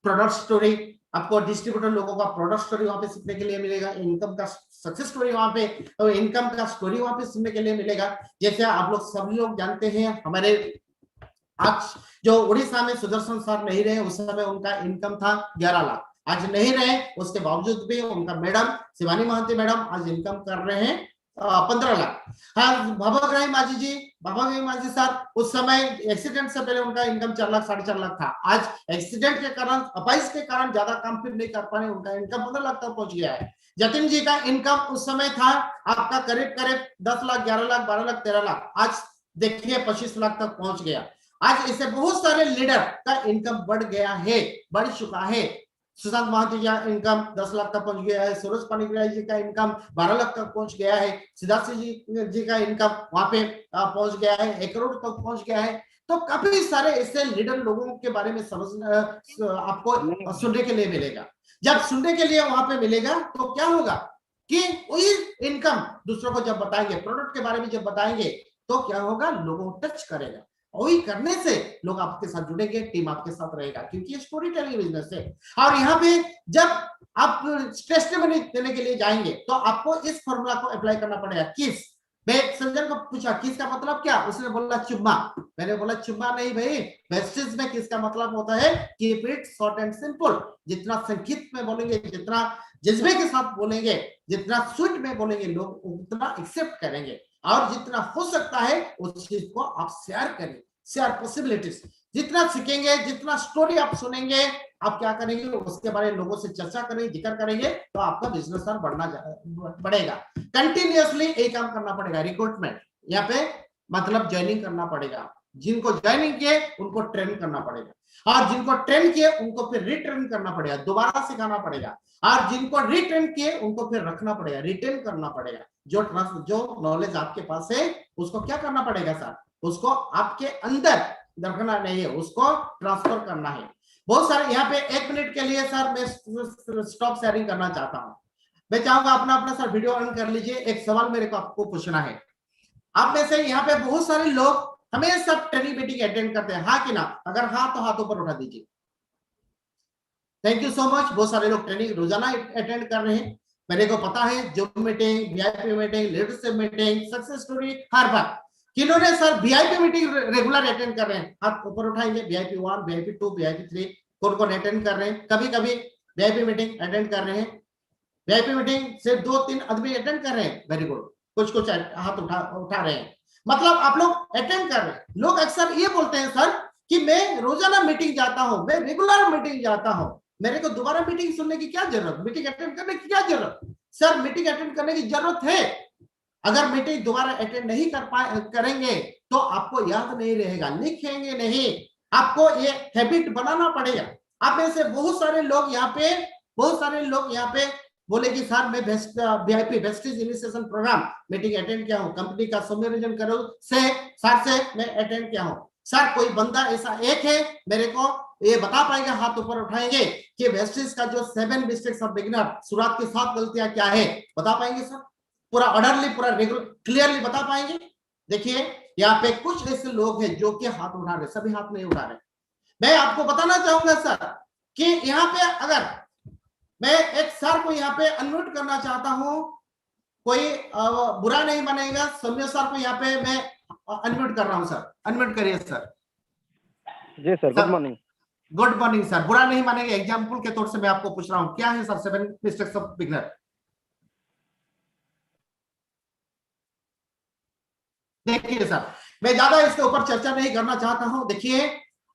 प्रोडक्ट स्टोरी, आपको डिस्ट्रीब्यूटर लोगों का प्रोडक्ट स्टोरी वहां पे सीखने के लिए मिलेगा, इनकम का सक्सेस स्टोरी वहां पे, तो इनकम का स्टोरी वहां पे सीखने के लिए मिलेगा। जैसे आप लोग सभी लोग जानते हैं, हमारे आज जो उड़ीसा में सुदर्शन सर नहीं रहे, उस समय उनका इनकम था 11 लाख, आज नहीं रहे, उसके बावजूद भी उनका मैडम शिवानी महंती मैडम आज इनकम कर रहे हैं 15 लाख। हाँ, बाबा ग्राही माझी सर उस समय एक्सीडेंट से पहले उनका इनकम 4 लाख 4.5 लाख था, आज एक्सीडेंट के कारण, अपाइस के कारण ज्यादा काम फिर नहीं कर पाने, उनका इनकम 15 लाख तक पहुंच गया है। जतिन जी का इनकम उस समय था आपका करीब करीब 10 लाख 11 लाख 12 लाख 13 लाख, आज देखिए 25 लाख तक पहुंच गया। आज इससे बहुत सारे लीडर का इनकम बढ़ गया है, बढ़ चुका है। सुशांत महाती का इनकम 10 लाख तक पहुंच गया है, सूरज पानीग्राही जी का इनकम 12 लाख तक पहुंच गया है, सिद्धार्थ जी का इनकम वहां पे पहुंच गया है 1 करोड़ तक पहुंच गया है। तो काफी सारे ऐसे लीडर लोगों के बारे में आपको सुनने के लिए मिलेगा। जब सुनने के लिए वहां पे मिलेगा तो क्या होगा कि वही इनकम दूसरों को जब बताएंगे, प्रोडक्ट के बारे में जब बताएंगे, तो क्या होगा, लोगों को टच करेगा, वही करने से लोग आपके साथ जुड़ेंगे, टीम आपके साथ रहेगा, क्योंकि ये स्टोरी टेलिंग बिजनेस है। और यहाँ पे जब आप टेस्टिमनी देने के लिए जाएंगे तो आपको इस फॉर्मूला को अप्लाई करना पड़ेगा। किस, मैं संजन को पूछा किस का मतलब क्या, उसने बोला चुम्मा, मैंने बोला चुम्मा नहीं भाई, वेस्टेज में किस का मतलब होता है keep it short and simple, जितना संक्षिप्त में बोलेंगे, जितना जज्बे के साथ बोलेंगे, जितना स्वीट में बोलेंगे, लोग उतना एक्सेप्ट करेंगे, और जितना हो सकता है उस चीज को आप शेयर करें, शेयर पॉसिबिलिटीज, जितना सीखेंगे, जितना स्टोरी आप सुनेंगे, आप क्या करेंगे, उसके बारे में लोगों से चर्चा करेंगे, जिक्र करेंगे, तो आपका बिजनेस और बढ़ेगा। कंटिन्यूअसली एक काम करना पड़ेगा, रिक्रूटमेंट, यहाँ पे मतलब ज्वाइनिंग करना पड़ेगा, जिनको ज्वाइनिंग किए उनको ट्रेन करना पड़ेगा, और जिनको ट्रेन किए उनको फिर रिट्रेन करना पड़ेगा, दोबारा सिखाना पड़ेगा, और जिनको रिट्रेन किए उनको फिर रखना पड़ेगा, रिटेन करना पड़ेगा। जो नॉलेज आपके पास है उसको क्या करना पड़ेगा सर, उसको आपके अंदर रखना नहीं है, उसको ट्रांसफर करना है। बहुत सारे यहाँ पे 1 मिनट के लिए सर मैं स्टॉप शेयरिंग करना चाहता हूँ, मैं चाहूंगा अपना अपना सर वीडियो ऑन कर लीजिए, एक सवाल मेरे को आपको पूछना है। आप में से यहाँ पे बहुत सारे लोग हमेशा ट्रेनिंग मीटिंग अटेंड करते हैं, हाँ कि ना, अगर हाँ तो हाथों पर उठा दीजिए। थैंक यू सो मच, बहुत सारे लोग ट्रेनिंग रोजाना अटेंड कर रहे हैं, मेरे को पता है, zoom meeting, VIP meeting, leadership meeting, success story, हर बार किन्होंने sir VIP meeting regular attend कर रहे हैं, हाथ ऊपर उठाएंगे, वीआईपी 1, वीआईपी 2, वीआईपी 3 कौन अटेंड कर रहे हैं, कभी कभी वीआईपी मीटिंग अटेंड कर रहे हैं, वीआईपी मीटिंग से 2-3 आदमी अटेंड कर रहे हैं, वेरी गुड, कुछ हाथ उठा रहे हैं, मतलब आप लोग अटेंड कर रहे हैं। लोग अक्सर ये बोलते हैं सर कि मैं रोजाना मीटिंग जाता हूं, मैं रेगुलर मीटिंग जाता हूं, मेरे को दोबारा मीटिंग सुनने की क्या जरूरत, मीटिंग अटेंड करने की क्या जरूरत। सर मीटिंग अटेंड करने की जरूरत है, अगर मीटिंग दोबारा अटेंड नहीं करेंगे तो आपको याद नहीं रहेगा, लिखेंगे नहीं, आपको ये हैबिट बनाना पड़ेगा। आप में से बहुत सारे लोग यहाँ पे बोले कि सर मैं VIP Vestige initiation program meeting attend किया हूँ, कंपनी का समराइजन करो से सर से मैं अटेंड किया हूँ। सर कोई बंदा ऐसा एक है मेरे को ये बता पाएगा, हाथ ऊपर उठाएंगे कि वेस्टेज का जो 7 मिस्टेक्स ऑफ बिगिनर, शुरुआत की 7 गलतियां क्या है, बता पाएंगे सर, पूरा ऑर्डरली, पूरा रेगुलर क्लियरली बता पाएंगे। देखिए यहाँ पे कुछ ऐसे लोग हैं जो कि हाथ उठा रहे, सभी हाथ नहीं उठा रहे। मैं आपको बताना चाहूंगा सर कि यहाँ पे अगर मैं एक सर को यहाँ पे अनम्यूट करना चाहता हूं, कोई बुरा नहीं मानेगा, सौम्य सर को यहाँ पे मैं अनम्यूट कर रहा हूं, सर अनम्यूट करिए सर। जी sir, good morning. Good morning sir, बुरा नहीं मानेंगे, एग्जाम्पल के तौर से मैं आपको पूछ रहा हूं, क्या है सर 7 मिस्टेक्स ऑफ बिगिनर। देखिए सर, मैं ज्यादा इसके ऊपर चर्चा नहीं करना चाहता हूं। देखिए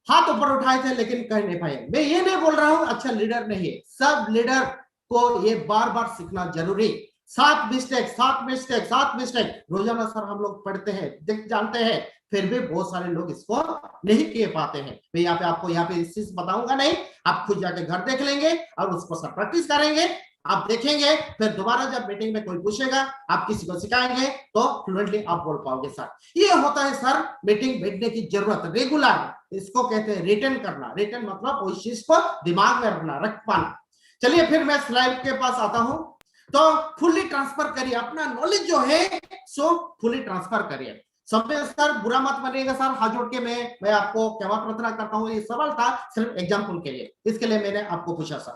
हाथ ऊपर उठाए थे लेकिन कह नहीं पाए, मैं ये नहीं बोल रहा हूं अच्छा लीडर नहीं है, सब लीडर को ये बार बार सीखना जरूरी। 7 मिस्टेक रोजाना सर हम लोग पढ़ते हैं, जानते हैं, फिर भी बहुत सारे लोग इसको नहीं किए पाते हैं। मैं यहाँ पे आपको यहाँ पे इस चीज बताऊंगा नहीं, आप खुद जाके घर देख लेंगे और उसको सर प्रैक्टिस करेंगे, आप देखेंगे, फिर दोबारा जब मीटिंग में कोई पूछेगा, आप किसी को सिखाएंगे तो फ्लुएंटली आप बोल पाओगे सर। ये होता है सर मीटिंग बैठने की जरूरत, रेगुलर, इसको कहते हैं रिटेन करना। रिटेन मतलब उस चीज को दिमाग में रख पाना। चलिए फिर मैं स्लाइड के पास आता हूं। तो फुल्ली ट्रांसफर करिए अपना नॉलेज जो है, सो फुल्ली ट्रांसफर करिए। समय सर बुरा मत मानिएगा सर, हाथ जोड़ के मैं आपको क्षमा प्रार्थना करता हूँ। ये सवाल था सिर्फ एग्जाम्पल के लिए, इसके लिए मैंने आपको पूछा सर।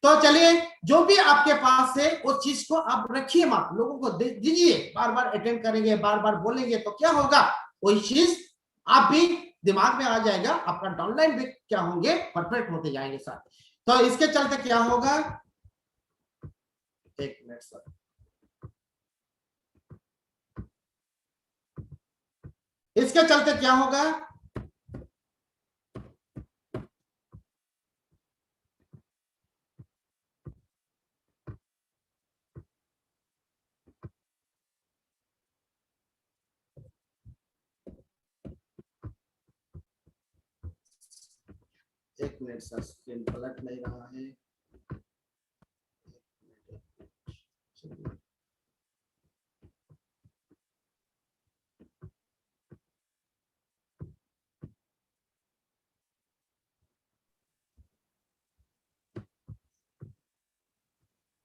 तो चलिए, जो भी आपके पास है उस चीज को आप रखिए मत, लोगों को दीजिए। बार बार अटेंड करेंगे, बार बार बोलेंगे तो क्या होगा, वही चीज आप भी दिमाग में आ जाएगा, आपका डाउनलाइन भी क्या होंगे, परफेक्ट होते जाएंगे सर। तो इसके चलते क्या होगा, एक मिनट सर, इसके चलते क्या होगा, एक मिनट सर, स्क्रीन पलट नहीं रहा है।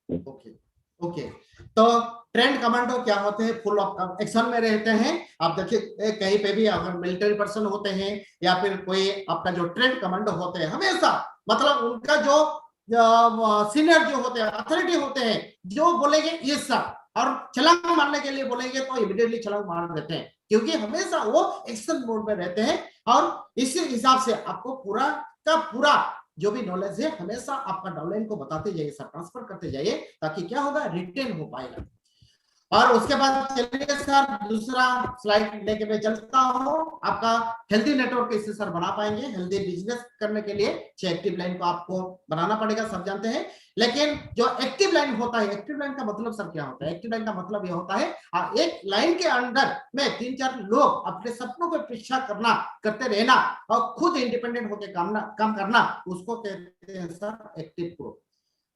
ओके ओके, तो ट्रेंड कमांडो क्या होते हैं, फुल ऑफ एक्शन में रहते हैं। आप देखिए कहीं पे भी अगर मिलिट्री पर्सन होते हैं या फिर कोई आपका जो ट्रेंड कमांडो होते हैं, हमेशा मतलब उनका जो सीनियर जो होते हैं, अथॉरिटी होते हैं, जो बोलेंगे ये सब, और छलांग मारने के लिए बोलेंगे तो इमीडिएटली छलांग मार देते हैं, क्योंकि हमेशा वो एक्शन मोड में रहते हैं। और इसी हिसाब से आपको पूरा का पूरा जो भी नॉलेज है हमेशा आपका डाउनलाइन को बताते जाइए सर, ट्रांसफर करते जाइए, ताकि क्या होगा, रिटेन हो पाएगा। और उसके बाद चलिए सर, दूसरा स्लाइड लेके मैं चलता हूं। आपका हेल्दी नेटवर्क कैसे सर बना पाएंगे, हेल्दी बिजनेस करने के लिए 6 एक्टिव लाइन को आपको बनाना पड़ेगा, सब जानते हैं। लेकिन जो एक्टिव लाइन होता है, एक्टिव लाइन का मतलब सर क्या होता है, एक्टिव लाइन का मतलब ये होता है एक लाइन के अंदर में 3-4 लोग अपने सपनों को पीछा करते रहना और खुद इंडिपेंडेंट होकर काम करना, उसको कहते हैं सर एक्टिव ग्रुप।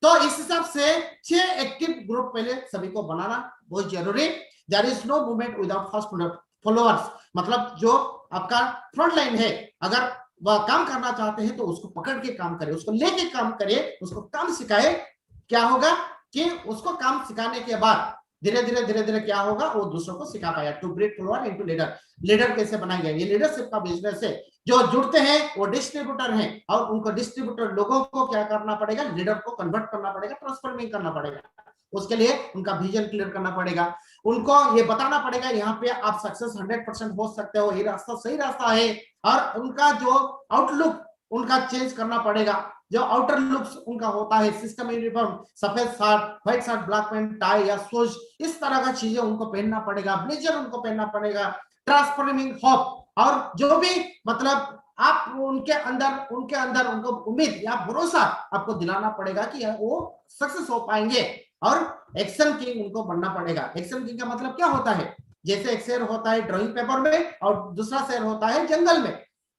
तो इस हिसाब से 6 एक्टिव ग्रुप पहले सभी को बनाना बहुत जरूरी। There is no movement without fast followers, मतलब जो आपका फ्रंट लाइन है, अगर वह काम करना चाहते हैं तो उसको पकड़ के काम करे, उसको लेके काम करे, उसको काम सिखाए। क्या होगा कि उसको काम सिखाने के बाद धीरे धीरे क्या होगा, वो दूसरों को सिखा पाएगा। To break follower into leader, leader कैसे बनाएंगे, ये लीडरशिप का बिजनेस है। जो जुड़ते हैं वो डिस्ट्रीब्यूटर हैं, और उनको डिस्ट्रीब्यूटर लोगों को क्या करना पड़ेगा, लीडर को कन्वर्ट करना पड़ेगा, ट्रांसफॉर्मिंग करना पड़ेगा। उसके लिए उनका विजन क्लियर करना पड़ेगा, उनको ये बताना पड़ेगा यहाँ पे आप सक्सेस 100% हो सकते हो, ये रास्ता सही रास्ता है। और उनका जो आउटलुक उनका चेंज करना पड़ेगा। जो आउटर लुक्स उनका होता है, सिस्टम यूनिफॉर्म, सफेद shirt, white shirt, black pant, tie या शूज, इस तरह का चीजें उनको पहनना पड़ेगा, ब्लेजर उनको पहनना पड़ेगा, ट्रांसफॉर्मिंग होप। और जो भी मतलब आप उनके अंदर उनको उम्मीद या भरोसा आपको दिलाना पड़ेगा कि वो सक्सेस हो पाएंगे। और एक्शन किंग उनको बनना पड़ेगा। एक्शन किंग का मतलब क्या होता है, जैसे एक शेर होता है ड्राइंग पेपर में और दूसरा शेर होता है जंगल में,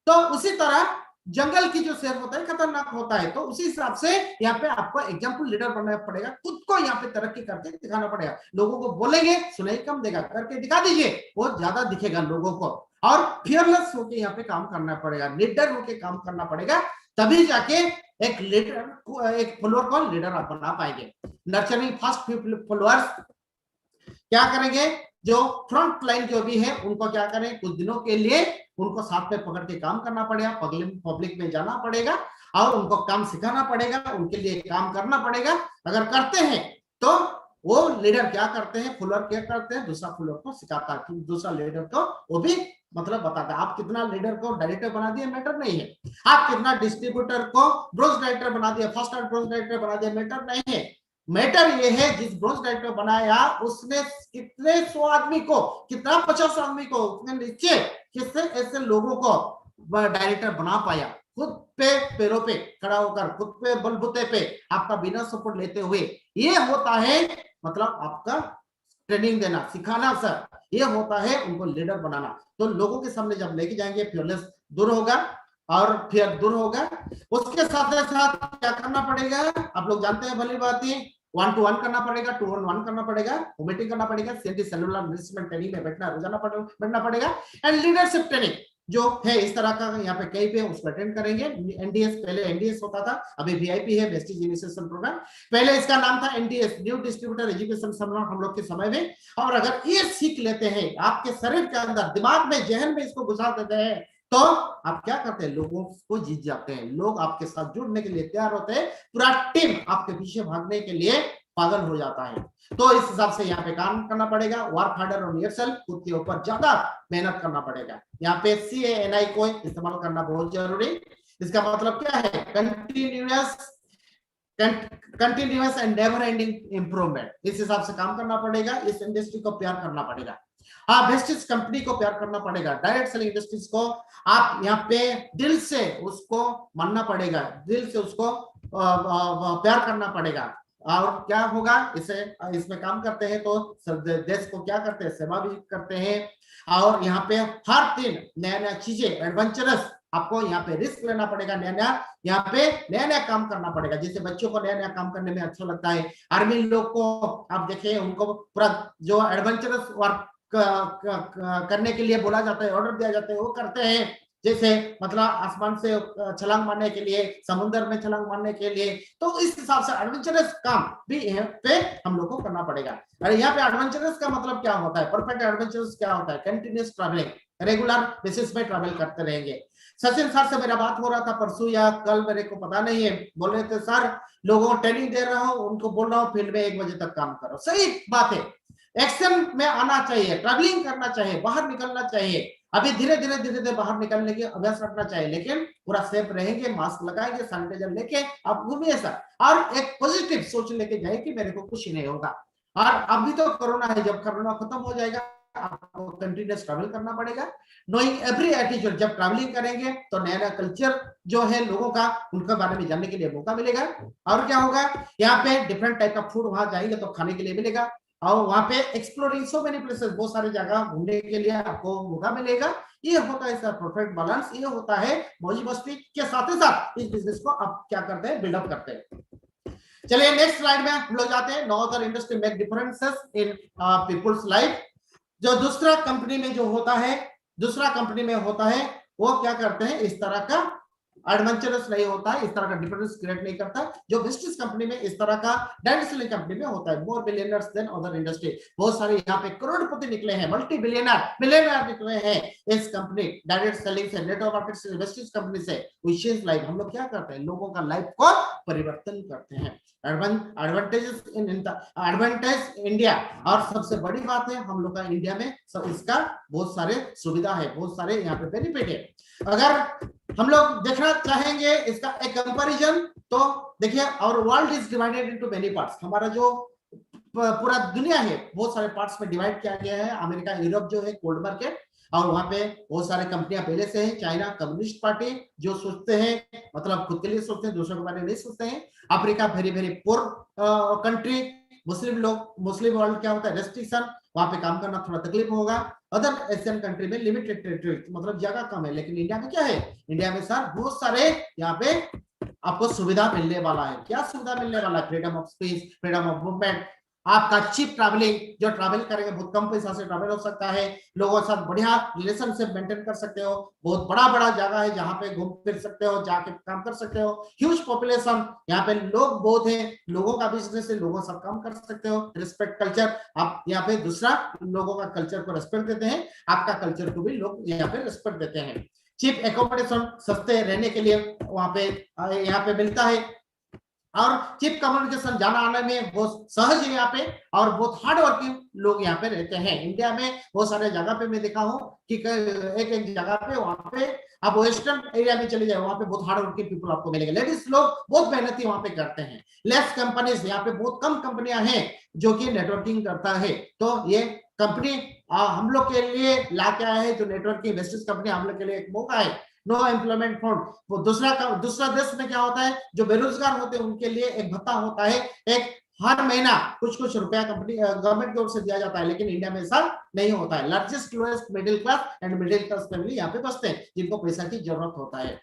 तो उसी तरह जंगल की जो शेर होता है खतरनाक होता है। तो उसी हिसाब से यहाँ पे आपको एग्जाम्पल लीडर बनना पड़ेगा, खुद को यहाँ पे तरक्की करके दिखाना पड़ेगा। लोगों को बोलेंगे सुनाई कम देगा, करके दिखा दीजिए, वो ज्यादा दिखेगा लोगों को। और फियरलेस होके यहाँ पे काम करना पड़ेगा, लीडर होके काम करना पड़ेगा, तभी जाके एक लीडर, एक फॉलोअर को लीडर आप बना पाएंगे। नर्चरिंग फास्ट फॉलोअर्स क्या करेंगे, जो फ्रंट लाइन जो भी है उनको क्या करें, कुछ दिनों के लिए उनको साथ में पकड़ के काम करना पड़ेगा, पब्लिक में जाना पड़ेगा और उनको काम सिखाना पड़ेगा, उनके लिए काम करना पड़ेगा। अगर करते हैं तो वो लीडर क्या करते हैं, फॉलोअर क्या करते हैं, दूसरा फॉलोअर को सिखाता है, दूसरा लीडर को वो भी मतलब बताता है। आप कितना लीडर को डायरेक्टर बना दिए मैटर नहीं है, आप कितना डिस्ट्रीब्यूटर को ब्रोज डायरेक्टर बना दिया, फर्स्ट ब्रोज डायरेक्टर बना दिया, मैटर नहीं है। मैटर ये है जिस ब्रोज डायरेक्टर बनाया उसने कितने 100 आदमी को, कितना 50 आदमी को, उतने नीचे किससे ऐसे लोगों को डायरेक्टर बना पाया, खुद पे पैरों पे खड़ा होकर, खुद पे बलबूते पे, आपका बिना सपोर्ट लेते हुए। ये होता है मतलब आपका ट्रेनिंग देना, सिखाना सर, ये होता है उनको लीडर बनाना। तो लोगों के सामने जब लेके जाएंगे फियरलेस दूर होगा और फियर दूर होगा। उसके साथ साथ क्या करना पड़ेगा, आप लोग जानते हैं भली बात ही, 1-to-1 करना पड़ेगा, 2-on-1 करना पड़ेगा, मीटिंग करना पड़ेगा, सेलुलर मैनेजमेंट ट्रेनिंग में बैठना रोजाना बैठना पड़ेगा, एंड लीडरशिप ट्रेनिंग जो है इस तरह का यहाँ पे कहीं पे उसको अटेंड करेंगे। एनडीएस, पहले एनडीएस होता था, अभी वीआईपी है, वेस्टेज इनिशिएशन प्रोग्राम। पहले इसका नाम था NDS, new distributor education seminar, हम लोग के समय में। और अगर ये सीख लेते हैं, आपके शरीर के अंदर, दिमाग में, जहन में इसको घुसा देते हैं, तो आप क्या करते हैं, लोगों को जीत जाते हैं, लोग आपके साथ जुड़ने के लिए तैयार होते हैं, पूरा टीम आपके पीछे भागने के लिए पागल हो जाता है। तो इस हिसाब से यहाँ पे काम करना पड़ेगा, वर्क हार्डर ऑन योरसेल्फ, खुद के ऊपर ज्यादा मेहनत करना पड़ेगा। यहाँ पे CANI को इस्तेमाल करना बहुत जरूरी। इसका मतलब क्या है, continuous and never ending improvement. इस हिसाब से काम करना पड़ेगा, इस इंडस्ट्री को प्यार करना पड़ेगा। हाँ, वेस्टेज कंपनी को प्यार करना पड़ेगा, डायरेक्ट सेलिंग इंडस्ट्रीज को आप यहाँ पे दिल से उसको मानना पड़ेगा, दिल से उसको प्यार करना पड़ेगा। और क्या होगा, इसमें काम करते हैं तो देश को क्या करते हैं, सेवा भी करते हैं। और यहाँ पे हर दिन नया नया चीजें, एडवेंचरस, आपको यहाँ पे रिस्क लेना पड़ेगा, यहाँ पे नया नया काम करना पड़ेगा। जैसे बच्चों को नया नया काम करने में अच्छा लगता है, आर्मी लोग को आप देखें, उनको पूरा जो एडवेंचरस वर्क करने के लिए बोला जाता है, ऑर्डर दिया जाता है, वो करते हैं। जैसे मतलब आसमान से छलांग मारने के लिए, समुद्र में छलांग मारने के लिए। तो इस हिसाब से एडवेंचरस काम भी यहाँ पे हम लोग को करना पड़ेगा। अरे यहाँ पे एडवेंचरस का मतलब क्या होता है, परफेक्ट एडवेंचरस क्या होता है, कंटिन्यूअस ट्रैवलिंग, रेगुलर बेसिस पे ट्रैवल करते रहेंगे। सचिन सर से मेरा बात हो रहा था परसों या कल, मेरे को पता नहीं है, बोल रहे थे सर लोगों को ट्रेनिंग दे रहा हूँ, उनको बोल रहा हूँ फील्ड में 1 बजे तक काम करो। सही बात है, एक्शन में आना चाहिए, ट्रैवलिंग करना चाहिए, बाहर निकलना चाहिए। अभी धीरे धीरे बाहर निकलने के अभ्यास रखना चाहिए, लेकिन पूरा सेफ रहेंगे, मास्क लगाएंगे, सैनिटाइजर लेके आप घूमिए सर, और एक पॉजिटिव सोच लेके जाए कि मेरे को कुछ नहीं होगा। और अभी तो कोरोना है, जब कोरोना खत्म हो जाएगा आपको कंटिन्यूअस ट्रैवल करना पड़ेगा, नोइंग एवरी एटीट्यूड। जब ट्रैवलिंग करेंगे तो नया नया कल्चर जो है लोगों का, उनके बारे में जानने के लिए मौका मिलेगा। और क्या होगा, यहाँ पे डिफरेंट टाइप का फूड, वहां जाएंगे तो खाने के लिए मिलेगा, और वहां पे एक्सप्लोरिंग सो मेनी प्लेसेस, बहुत सारे जगह घूमने के लिए आपको मौका मिलेगा। ये होता है सर परफेक्ट बैलेंस, ये होता है मौज मस्ती के साथ ही साथ इस बिजनेस को आप क्या करते हैं, बिल्डअप करते हैं। चलिए नेक्स्ट स्लाइड में हम लोग जाते हैं। No other industry make differences in people's life. जो दूसरा कंपनी में होता है वो क्या करते हैं, इस तरह का एडवेंचरस नहीं होता है, इस तरह का डिफरेंस क्रिएट नहीं करता। जो वेस्टेज कंपनी में इस तरह का, डायरेक्ट सेलिंग कंपनी में होता है। मोर बिलियनर्स देन अदर इंडस्ट्री, बहुत सारे यहाँ पे करोड़पति निकले हैं, मल्टी बिलियनर निकले हैं इस कंपनी डायरेक्ट सेलिंग से, नेटवर्क मार्केट से, वेस्टेज कंपनी से। वी चेंज लाइफ, हम लोग क्या करते हैं, लोगों का लाइफ को परिवर्तन करते हैं। एडवांटेज इंडिया, और सबसे बड़ी बात है हम लोग का इंडिया में सब इसका बहुत सारे सुविधा है, बहुत सारे यहाँ पे बेनिफिट है। अगर हम लोग देखना चाहेंगे इसका एक कंपैरिजन, तो देखिए और world is divided into many parts. हमारा जो पूरा दुनिया है बहुत सारे पार्ट्स में डिवाइड किया गया है। अमेरिका, यूरोप जो है कोल्ड मार्केट, और वहां पे बहुत सारे कंपनियां पहले से हैं। चाइना कम्युनिस्ट पार्टी, जो सोचते हैं मतलब खुद के लिए सोचते हैं, दूसरों के बारे में नहीं सोचते हैं। Africa very very poor country. Muslim world क्या होता है, रेस्ट्रिक्शन, वहां पे काम करना थोड़ा तकलीफ होगा। अदर एशियन कंट्री में लिमिटेड टेरिटरी, मतलब जगह कम है। लेकिन इंडिया में क्या है, इंडिया में सर बहुत सारे यहाँ पे आपको सुविधा मिलने वाला है। क्या सुविधा मिलने वाला है, freedom of speech, freedom of movement, आपका चीप ट्रैवलिंग, जो ट्रैवल करेंगे बहुत कम पैसा से ट्रैवल हो सकता है, लोगों के साथ बढ़िया रिलेशनशिप मेंटेन कर सकते हो, बहुत बड़ा जगह है जहां पे घूम फिर सकते हो, जाके काम कर सकते हो। ह्यूज पॉपुलेशन, यहाँ पे लोग बहुत हैं, लोगों का बिजनेस है, लोगों के साथ काम कर सकते हो। रिस्पेक्ट कल्चर, आप यहाँ पे दूसरा लोगों का कल्चर को रिस्पेक्ट देते हैं, आपका कल्चर को भी लोग यहाँ पे रिस्पेक्ट देते हैं। चीप एकोमोडेशन, सस्ते रहने के लिए वहां पे यहाँ पे मिलता है। और चीप कम्युनिकेशन, जाना आने में बहुत सहज है यहाँ पे, और बहुत हार्ड वर्किंग लोग यहाँ पे रहते हैं। इंडिया में बहुत सारे जगह पे मैं देखा हूँ कि एक जगह पे, वहां पे आप वेस्टर्न एरिया में चले जाए, वहां पे बहुत हार्ड वर्किंग पीपल आपको मिलेंगे। लेडीज लोग बहुत मेहनती वहां पे करते हैं। लेस कंपनीज, यहाँ पे बहुत कम कंपनियां हैं जो कि नेटवर्किंग करता है। तो ये कंपनी हम लोग के लिए ला के आया है, जो नेटवर्किंग वेस्टेज कंपनी हम लोग के लिए एक मौका है। नो एम्प्लॉयमेंट फंड, वो दूसरा देश में क्या होता है, जो बेरोजगार होते हैं उनके लिए एक भत्ता होता है, एक हर महीना कुछ रुपया कंपनी गवर्नमेंट की ओर से दिया जाता है। लेकिन इंडिया में ऐसा नहीं होता है। Largest lowest middle class and middle class family यहाँ पे बसते हैं, जिनको पैसा की जरूरत होता है।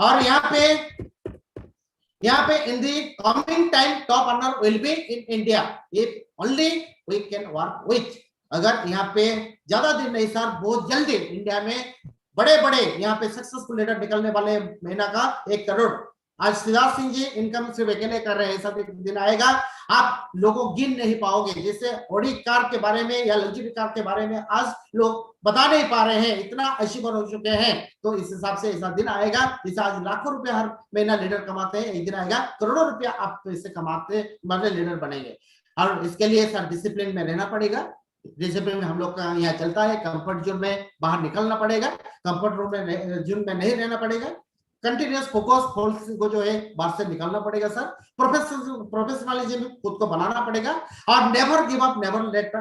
और यहाँ पे यहाँ पे in the coming time top earner will be in India if only we can work with. अगर यहाँ पे ज्यादा दिन नहीं सर, बहुत जल्दी इंडिया में बड़े बड़े यहाँ पे सक्सेसफुल लीडर निकलने वाले, महीना का 1 करोड़। आज सिद्धार्थ सिंह जी इनकम सिर्फ अकेले कर रहे हैं, सब एक दिन आएगा आप लोगों गिन नहीं पाओगे। जैसे ऑडी कार के बारे में या लग्जरी कार के बारे में आज लोग बता नहीं पा रहे हैं, इतना अचीवर हो चुके हैं। तो इस हिसाब से ऐसा दिन आएगा, जैसे आज लाखों रुपए हर महीना लीडर कमाते हैं, एक दिन आएगा करोड़ों रुपया आप पैसे कमाते मतलब लीडर बनेंगे। और इसके लिए सर डिसिप्लिन में रहना पड़ेगा। डिसिप्लिन में हम लोग का यहाँ चलता है, कंफर्ट जोन में बाहर निकलना पड़ेगा, कंफर्ट जोन में नहीं रहना पड़ेगा। कंटिन्यूस फोकस को जो है बाहर से निकालना पड़ेगा सर। प्रोफेशनलिज्म खुद को बनाना पड़ेगा और never give up, never let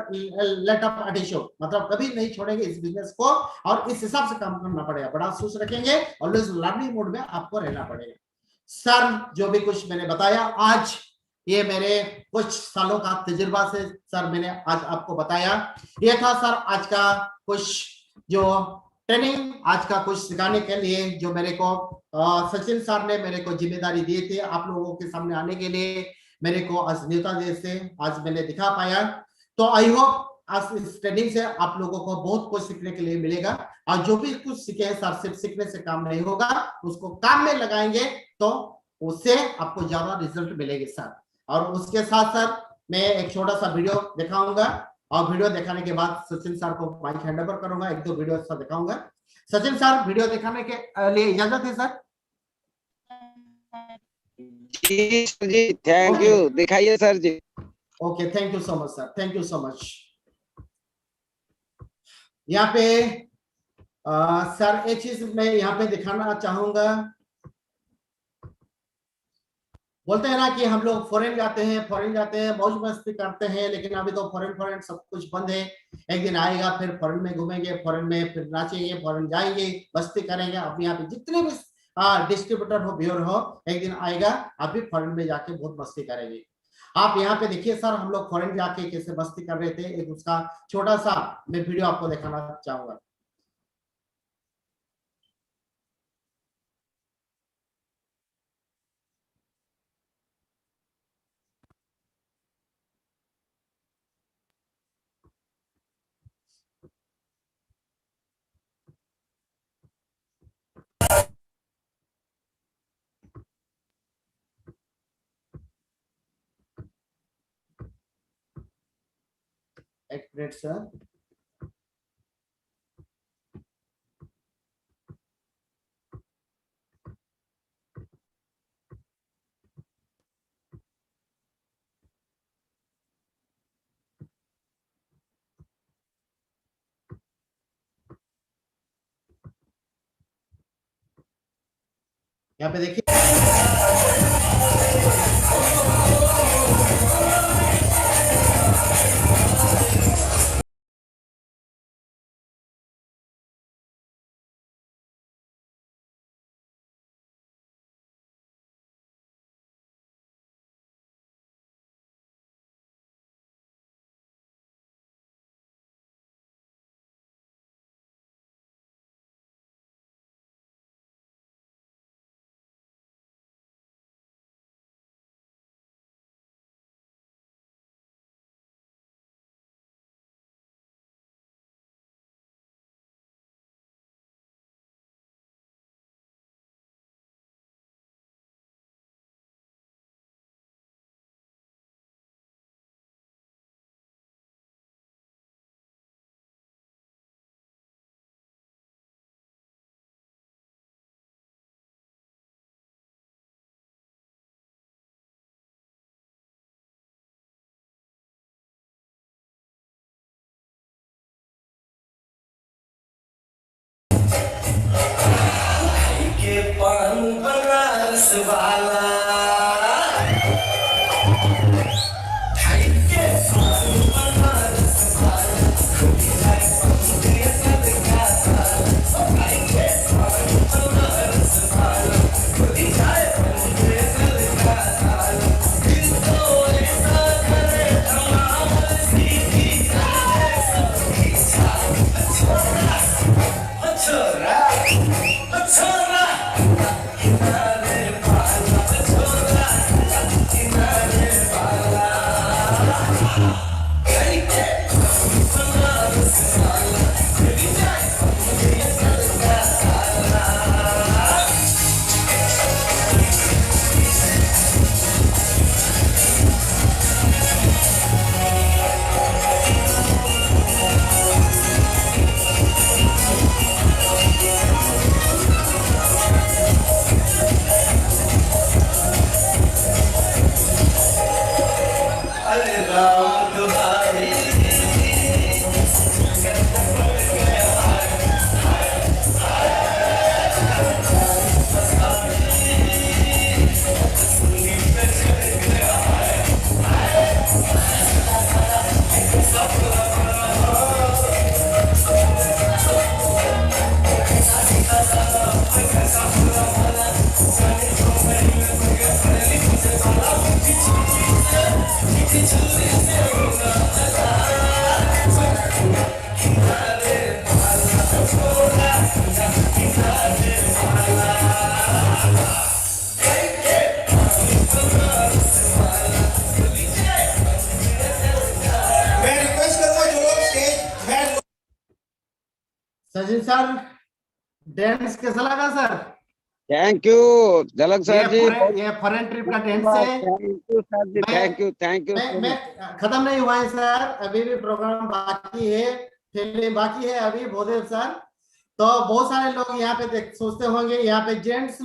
up at मतलब कभी नहीं छोड़ेंगे इस बिजनेस को और इस हिसाब से काम करना पड़ेगा। बड़ा सोच रखेंगे, ऑलवेज लर्निंग मोड में आपको रहना पड़ेगा। सर जो भी कुछ मैंने बताया आज, ये मेरे कुछ सालों का तजुर्बा से सर मैंने आज आपको बताया। ये था सर आज का कुछ जो ट्रेनिंग, आज का कुछ सिखाने के लिए जो मेरे को सचिन सर ने मेरे को जिम्मेदारी दी थी आप लोगों के सामने आने के लिए, मेरे को आज न्योता दे से आज मैंने दिखा पाया। तो आई होप आज इस ट्रेनिंग से आप लोगों को बहुत कुछ सीखने के लिए मिलेगा। और जो भी कुछ सीखे हैं सर, सिर्फ सीखने से काम नहीं होगा, उसको काम में लगाएंगे तो उससे आपको ज्यादा रिजल्ट मिलेंगे सर। और उसके साथ साथ मैं एक छोटा सा वीडियो दिखाऊंगा और वीडियो दिखाने के बाद सचिन सर को माइक हैंड ओवर करूंगा, 1-2 वीडियो अच्छा दिखाऊंगा। सचिन सर वीडियो दिखाने के लिए इजाजत है सर? जी सर जी, थैंक यू, दिखाइए सर जी। Okay, thank you so much sir, thank you so much. यहाँ पे सर एक चीज मैं यहाँ पे दिखाना चाहूंगा। बोलते हैं ना कि हम लोग फॉरेन जाते हैं मौज मस्ती करते हैं, लेकिन अभी तो फॉरेन सब कुछ बंद है। एक दिन आएगा फिर फॉरेन में घूमेंगे, फॉरेन में फिर नाचेंगे, फॉरेन जाएंगे, मस्ती करेंगे। अब यहाँ पे जितने भी डिस्ट्रीब्यूटर हो, व्यूअर हो, एक दिन आएगा आप भी फॉरेन में जाके बहुत मस्ती करेंगे। आप यहाँ पे देखिए सर, हम लोग फॉरेन जाके कैसे मस्ती कर रहे थे, एक उसका छोटा सा मैं वीडियो आपको दिखाना चाहूंगा। एक मिनट सर। यहाँ पे देखिए सर, डांस कैसा लगा sir? Thank you Jhalak sir ji. ये फॉरेन ट्रिप का डांस है। Thank you sir ji, thank you मैं खत्म नहीं हुआ है सर, अभी भी प्रोग्राम बाकी है, फिल्म बाकी है अभी, भोदेव सर। तो बहुत सारे लोग यहाँ पे सोचते होंगे यहाँ पे जेंट्स